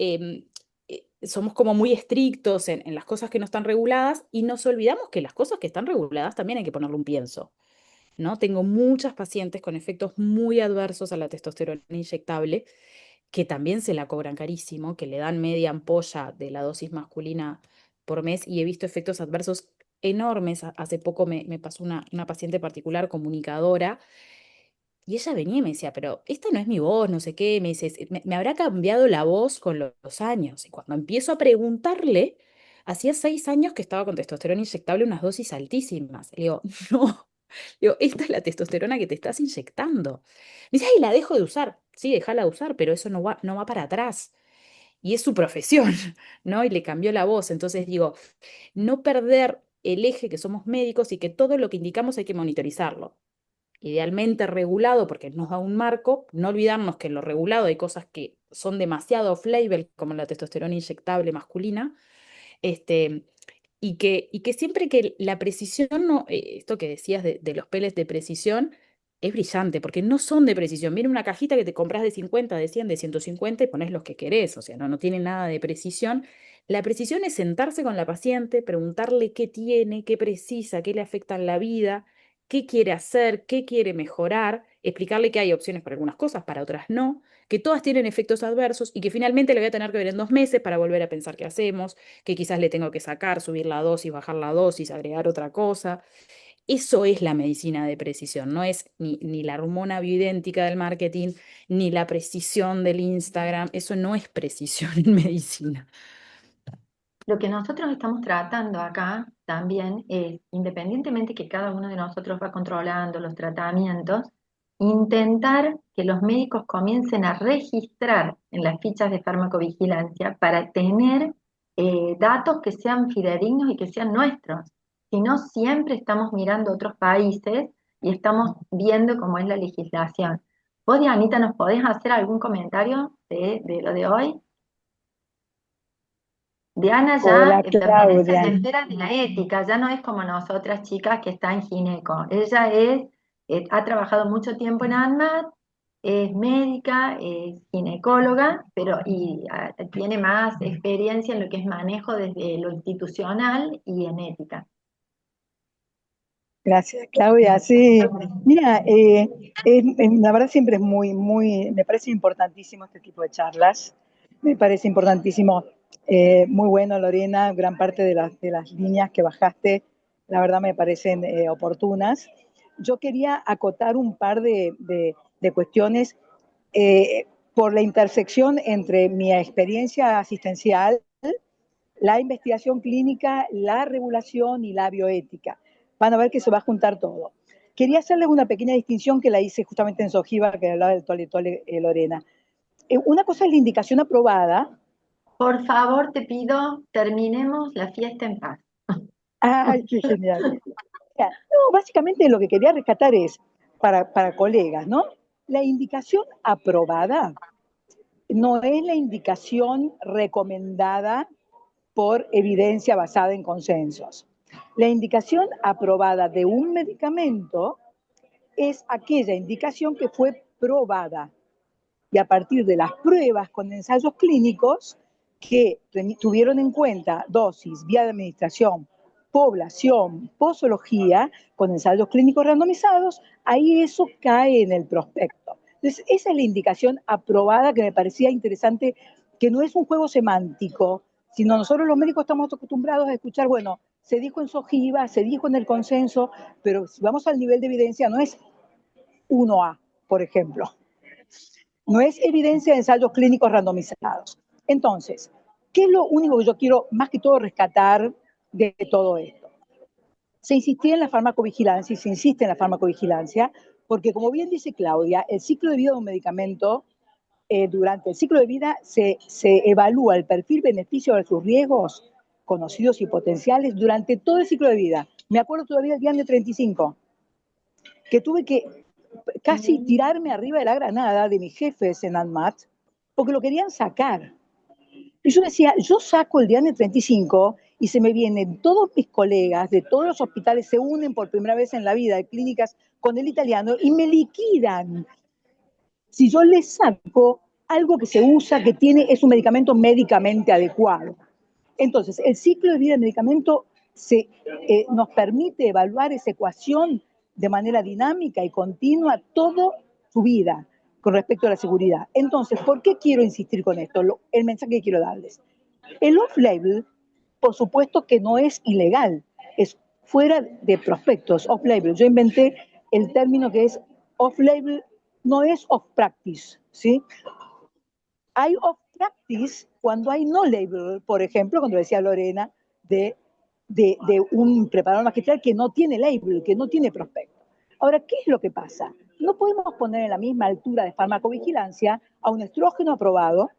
somos como muy estrictos en las cosas que no están reguladas y nos olvidamos que las cosas que están reguladas también hay que ponerle un pienso, ¿no? Tengo muchas pacientes con efectos muy adversos a la testosterona inyectable que también se la cobran carísimo, que le dan media ampolla de la dosis masculina por mes y he visto efectos adversos enormes. Hace poco me pasó una paciente particular comunicadora y ella venía y me decía, pero esta no es mi voz, no sé qué. Me dice, Me habrá cambiado la voz con los años. Y cuando empiezo a preguntarle, hacía 6 años que estaba con testosterona inyectable, unas dosis altísimas. Le digo, no. Digo, esta es la testosterona que te estás inyectando. Me dice, ay, la dejo de usar. Sí, déjala de usar, pero eso no va para atrás. Y es su profesión, ¿no? Y le cambió la voz. Entonces digo, no perder el eje que somos médicos y que todo lo que indicamos hay que monitorizarlo idealmente regulado porque nos da un marco, no olvidarnos que en lo regulado hay cosas que son demasiado off-label, como la testosterona inyectable masculina, este, y que siempre que la precisión, no, esto que decías de los pellets de precisión, es brillante, porque no son de precisión. Viene una cajita que te compras de 50, de 100, de 150 y pones los que querés, o sea, no tiene nada de precisión. La precisión es sentarse con la paciente, preguntarle qué tiene, qué precisa, qué le afecta en la vida, qué quiere hacer, qué quiere mejorar, explicarle que hay opciones para algunas cosas, para otras no, que todas tienen efectos adversos y que finalmente le voy a tener que ver en 2 meses para volver a pensar qué hacemos, que quizás le tengo que sacar, subir la dosis, bajar la dosis, agregar otra cosa. Eso es la medicina de precisión, no es ni la hormona bioidéntica del marketing, ni la precisión del Instagram, eso no es precisión en medicina. Lo que nosotros estamos tratando acá también es, independientemente que cada uno de nosotros va controlando los tratamientos, intentar que los médicos comiencen a registrar en las fichas de farmacovigilancia para tener datos que sean fidedignos y que sean nuestros. Si no, siempre estamos mirando otros países y estamos viendo cómo es la legislación. Vos, Dianita, ¿nos podés hacer algún comentario de lo de hoy? Diana ya Hola pertenece a la Claudia. esfera de la ética, ya no es como nosotras chicas que está en gineco. Ella ha trabajado mucho tiempo en ANMAT, es médica, es ginecóloga, pero tiene más experiencia en lo que es manejo desde lo institucional y en ética. Gracias Claudia. Sí, mira, la verdad siempre es me parece importantísimo este tipo de charlas. Me parece importantísimo, muy bueno Lorena, gran parte de las líneas que bajaste, la verdad me parecen oportunas. Yo quería acotar un par de cuestiones por la intersección entre mi experiencia asistencial, la investigación clínica, la regulación y la bioética. Van a ver que se va a juntar todo. quería hacerle una pequeña distinción que la hice justamente en Sojiva, que hablaba del tole-tole, Lorena. Una cosa es la indicación aprobada. Por favor, te pido, terminemos la fiesta en paz. ¡Ay, qué genial! No, básicamente lo que quería rescatar es, para colegas, ¿no? La indicación aprobada no es la indicación recomendada por evidencia basada en consensos. La indicación aprobada de un medicamento es aquella indicación que fue probada y a partir de las pruebas con ensayos clínicos que tuvieron en cuenta dosis, vía de administración, población, posología, con ensayos clínicos randomizados, ahí eso cae en el prospecto. Entonces, esa es la indicación aprobada que me parecía interesante, que no es un juego semántico, sino nosotros los médicos estamos acostumbrados a escuchar, bueno, se dijo en Sojiva, se dijo en el consenso, pero si vamos al nivel de evidencia, no es 1A, por ejemplo. No es evidencia de ensayos clínicos randomizados. Entonces, ¿qué es lo único que yo quiero más que todo rescatar de todo esto? Se insistía en la farmacovigilancia y se insiste en la farmacovigilancia porque, como bien dice Claudia, el ciclo de vida de un medicamento, durante el ciclo de vida se evalúa el perfil beneficio de sus riesgos conocidos y potenciales durante todo el ciclo de vida. Me acuerdo todavía el día de 35, que tuve que casi tirarme arriba de la granada de mis jefes en ANMAT, porque lo querían sacar. Y yo decía, yo saco el Diane 35 y se me vienen todos mis colegas de todos los hospitales, se unen por primera vez en la vida de clínicas con el italiano y me liquidan. Si yo les saco algo que se usa, que tiene, es un medicamento médicamente adecuado. Entonces, el ciclo de vida del medicamento nos permite evaluar esa ecuación de manera dinámica y continua toda su vida con respecto a la seguridad. Entonces, ¿por qué quiero insistir con esto? El mensaje que quiero darles. El off-label, por supuesto que no es ilegal, es fuera de prospectos, off-label. Yo inventé el término que es off-label, no es off-practice, ¿sí? Hay off-practice cuando hay no-label, por ejemplo, cuando decía Lorena, de un preparador magistral que no tiene label, que no tiene prospecto. Ahora, ¿qué es lo que pasa? No podemos poner en la misma altura de farmacovigilancia a un estrógeno aprobado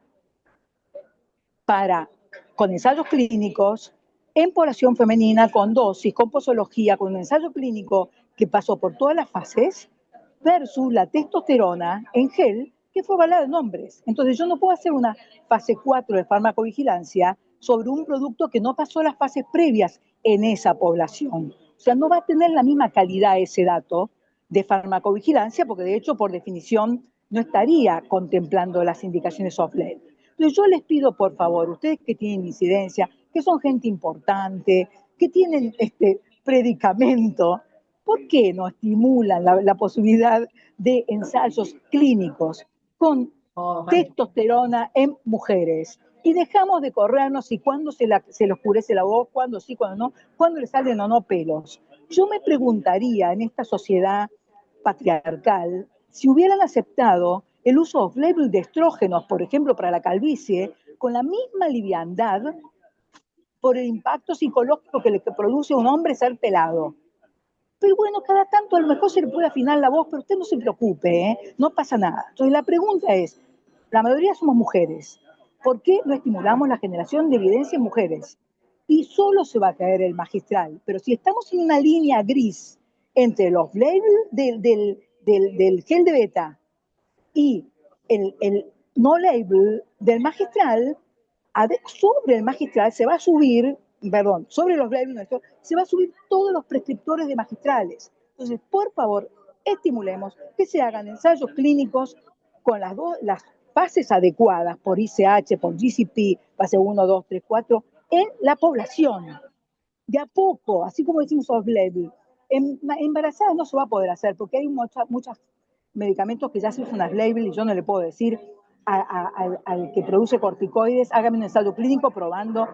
con ensayos clínicos en población femenina, con dosis, con posología, con un ensayo clínico que pasó por todas las fases, versus la testosterona en gel, que fue avalada en hombres. Entonces yo no puedo hacer una fase 4 de farmacovigilancia sobre un producto que no pasó las fases previas en esa población. O sea, no va a tener la misma calidad ese dato de farmacovigilancia, porque de hecho, por definición, no estaría contemplando las indicaciones off-label. Entonces yo les pido, por favor, ustedes que tienen incidencia, que son gente importante, que tienen predicamento, ¿por qué no estimulan la posibilidad de ensayos clínicos con testosterona en mujeres? Y dejamos de corrernos y cuándo se le oscurece la voz, cuándo sí, cuándo no, cuándo le salen o no pelos. Yo me preguntaría en esta sociedad patriarcal si hubieran aceptado el uso off-label de estrógenos, por ejemplo, para la calvicie, con la misma liviandad por el impacto psicológico que le produce a un hombre ser pelado. Pero bueno, cada tanto a lo mejor se le puede afinar la voz, pero usted no se preocupe, ¿eh? No pasa nada. Entonces la pregunta es, la mayoría somos mujeres, ¿por qué no estimulamos la generación de evidencia en mujeres? Y solo se va a caer el magistral, pero si estamos en una línea gris entre los labels del gel de beta y el no label del magistral, sobre el magistral se va a subir, perdón, sobre los labels se va a subir todos los prescriptores de magistrales. Entonces, por favor, estimulemos que se hagan ensayos clínicos con las fases adecuadas por ICH, por GCP, fase 1, 2, 3, 4, en la población. De a poco, así como decimos off-label. Embarazadas no se va a poder hacer porque hay muchos medicamentos que ya se usan off-label y yo no le puedo decir al que produce corticoides, hágame un ensayo clínico probando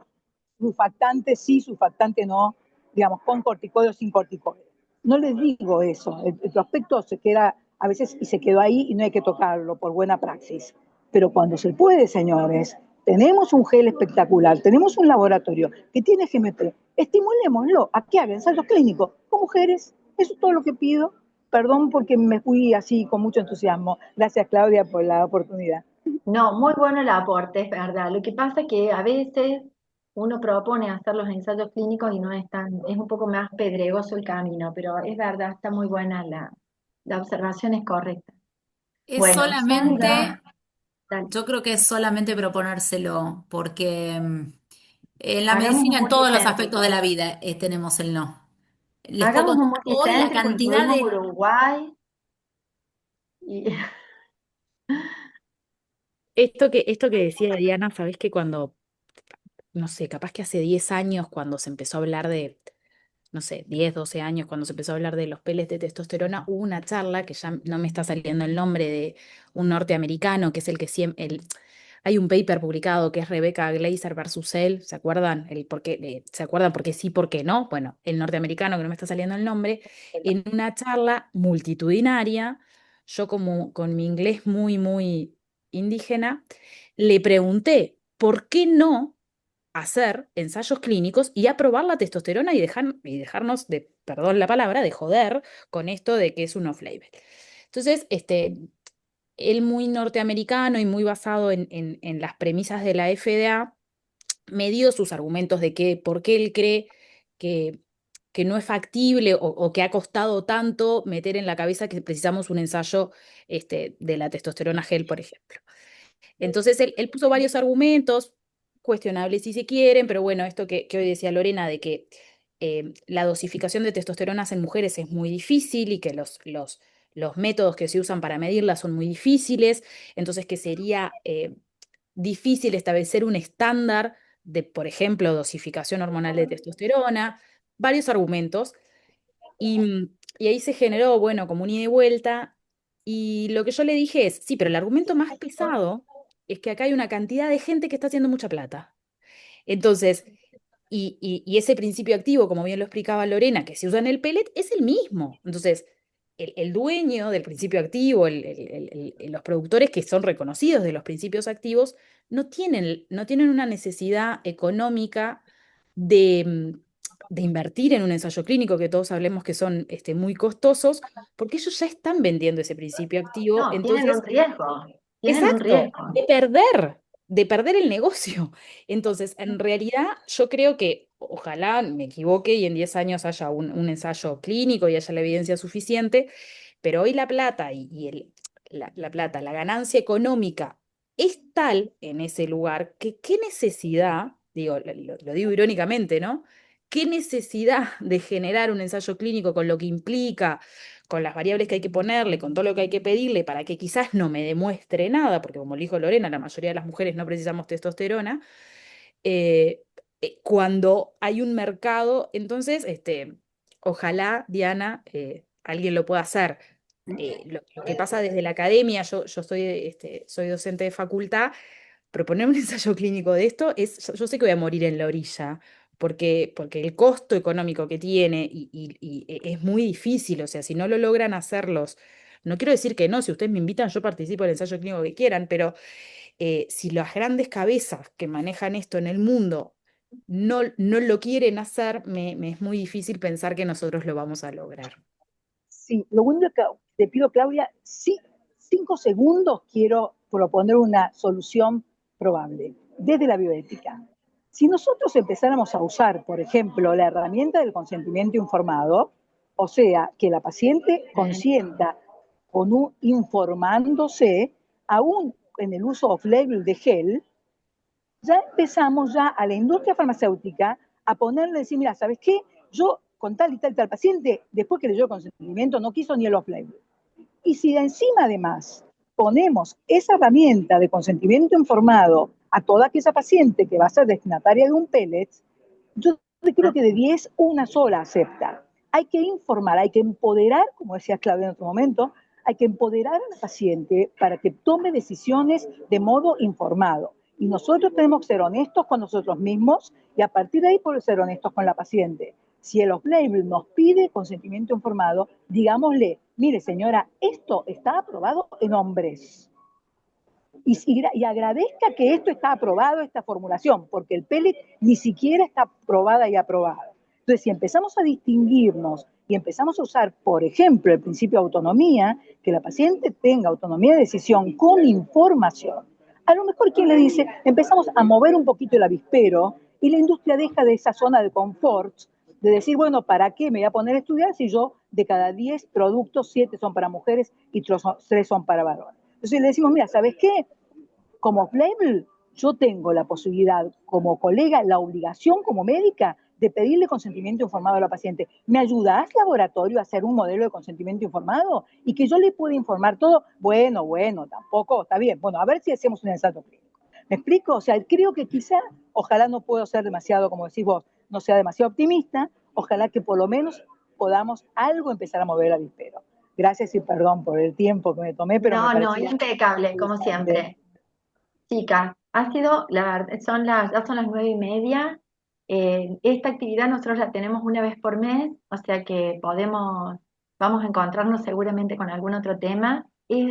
surfactante sí, surfactante no, digamos, con corticoides o sin corticoides. No les digo eso, el prospecto se queda a veces y se quedó ahí y no hay que tocarlo por buena praxis. Pero cuando se puede, señores, tenemos un gel espectacular, tenemos un laboratorio que tiene GMP, estimulémoslo a que haga ensayos clínicos con mujeres, eso es todo lo que pido. perdón porque me fui así con mucho entusiasmo. Gracias, Claudia, por la oportunidad. No, muy bueno el aporte, es verdad. Lo que pasa es que a veces uno propone hacer los ensayos clínicos y no es tan, es un poco más pedregoso el camino, pero es verdad, está muy buena la observación, es correcta. Es Bueno, son solamente, ya, dale, yo creo que es solamente proponérselo, porque en la hagamos un medicina, en todos los aspectos de multicéntrico. la vida, tenemos el no. Les puedo Hagamos un contar hoy la multicéntrico, cantidad incluimos de... Uruguay y Esto que decía Diana, sabes que cuando, no sé, capaz que hace 10 años, cuando se empezó a hablar de, no sé, 10 12 años, cuando se empezó a hablar de los peles de testosterona, hubo una charla que ya no me está saliendo el nombre de un norteamericano, que es el que siempre, hay un paper publicado que es Rebecca Glaser versus él, ¿se acuerdan? ¿Se acuerdan por qué sí, por qué no? Bueno, el norteamericano, que no me está saliendo el nombre, en una charla multitudinaria, yo como con mi inglés muy, muy indígena, le pregunté, ¿por qué no hacer ensayos clínicos y aprobar la testosterona y dejarnos de, perdón la palabra, de joder con esto de que es un off-label? Entonces, él muy norteamericano y muy basado en las premisas de la FDA, me dio sus argumentos de que, por qué él cree que, que no es factible o que ha costado tanto meter en la cabeza que precisamos un ensayo de la testosterona gel, por ejemplo. Entonces él puso varios argumentos, cuestionables si se quieren, pero bueno, esto que hoy decía Lorena, de que la dosificación de testosteronas en mujeres es muy difícil y que los métodos que se usan para medirla son muy difíciles, entonces que sería difícil establecer un estándar de, por ejemplo, dosificación hormonal de testosterona, varios argumentos. Y ahí se generó, bueno, como un ida y vuelta. Y lo que yo le dije es, sí, pero el argumento más pesado es que acá hay una cantidad de gente que está haciendo mucha plata. Entonces, y ese principio activo, como bien lo explicaba Lorena, que se usa en el pellet, es el mismo. Entonces, el dueño del principio activo, los productores que son reconocidos de los principios activos, no tienen una necesidad económica de, de invertir en un ensayo clínico, que todos hablemos que son muy costosos, porque ellos ya están vendiendo ese principio activo. no, Entonces, tienen un exacto, riesgo. de perder el negocio. Entonces, en realidad, yo creo que ojalá me equivoque y en 10 años haya un ensayo clínico y haya la evidencia suficiente, pero hoy la plata la plata, la ganancia económica es tal en ese lugar que qué necesidad, digo, lo digo irónicamente, ¿no? ¿Qué necesidad de generar un ensayo clínico con lo que implica, con las variables que hay que ponerle, con todo lo que hay que pedirle para que quizás no me demuestre nada, porque como le dijo Lorena, la mayoría de las mujeres no precisamos testosterona, eh, cuando hay un mercado, entonces, ojalá, Diana, alguien lo pueda hacer. Lo que pasa desde la academia, yo soy docente de facultad, proponer un ensayo clínico de esto yo sé que voy a morir en la orilla, porque el costo económico que tiene es muy difícil, o sea, si no lo logran hacerlos, no quiero decir que no, si ustedes me invitan, yo participo del ensayo clínico que quieran, pero si las grandes cabezas que manejan esto en el mundo no lo quieren hacer, me es muy difícil pensar que nosotros lo vamos a lograr. Sí, lo único que te pido, Claudia, sí, 5 segundos quiero proponer una solución probable desde la bioética. Si nosotros empezáramos a usar, por ejemplo, la herramienta del consentimiento informado, o sea, que la paciente consienta informándose, aún en el uso off-label de gel, ya empezamos ya a la industria farmacéutica a ponerle, decir, mira, ¿sabes qué? Yo con tal y tal y tal paciente, después que leyó el consentimiento, no quiso ni el off-label. Y si de encima además ponemos esa herramienta de consentimiento informado a toda aquella paciente que va a ser destinataria de un pellet, yo creo que de 10, una sola acepta. Hay que informar, hay que empoderar, como decía Claudia en otro momento, hay que empoderar a la paciente para que tome decisiones de modo informado. Y nosotros tenemos que ser honestos con nosotros mismos y a partir de ahí poder ser honestos con la paciente. Si el off-label nos pide consentimiento informado, digámosle, mire señora, esto está aprobado en hombres. Y agradezca que esto está aprobado, esta formulación, porque el pellet ni siquiera está aprobada y aprobado. Entonces, si empezamos a distinguirnos y empezamos a usar, por ejemplo, el principio de autonomía, que la paciente tenga autonomía de decisión con información, a lo mejor quien le dice, empezamos a mover un poquito el avispero y la industria deja de esa zona de confort, de decir, bueno, ¿para qué me voy a poner a estudiar si yo de cada 10 productos, 7 son para mujeres y 3 son para varones? Entonces le decimos, mira, ¿sabes qué? Como off-label, yo tengo la posibilidad, como colega, la obligación como médica, de pedirle consentimiento informado a la paciente. ¿Me ayudás, laboratorio, a hacer un modelo de consentimiento informado? Y que yo le pueda informar todo. Bueno, tampoco, está bien. Bueno, a ver si hacemos un ensayo clínico. ¿Me explico? O sea, creo que quizá, ojalá no puedo ser demasiado, como decís vos, no sea demasiado optimista, ojalá que por lo menos podamos algo empezar a mover el avispero. Gracias y perdón por el tiempo que me tomé, pero me No, no, parecía impecable, como interesante. siempre. Chicas, ha sido, ya son las 9:30. Esta actividad nosotros la tenemos una vez por mes, o sea que vamos a encontrarnos seguramente con algún otro tema.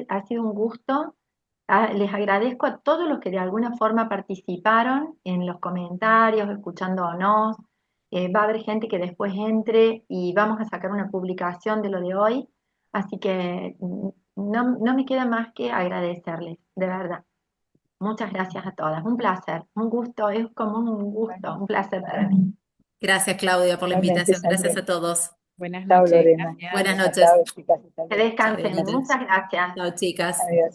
Ha sido un gusto. Les agradezco a todos los que de alguna forma participaron en los comentarios, escuchándonos. Va a haber gente que después entre y vamos a sacar una publicación de lo de hoy. Así que no me queda más que agradecerles, de verdad. Muchas gracias a todas. Un placer, un gusto, es como un gusto, un placer para mí. Gracias, Claudia, por la Realmente, invitación. Gracias Sandra. a todos. Buenas Chao, noches, Lorena. gracias. Buenas Lorena, noches. chao, chicas. Hasta Que luego. Chao, descansen. buenas noches. Muchas gracias. Chao, chicas. Adiós.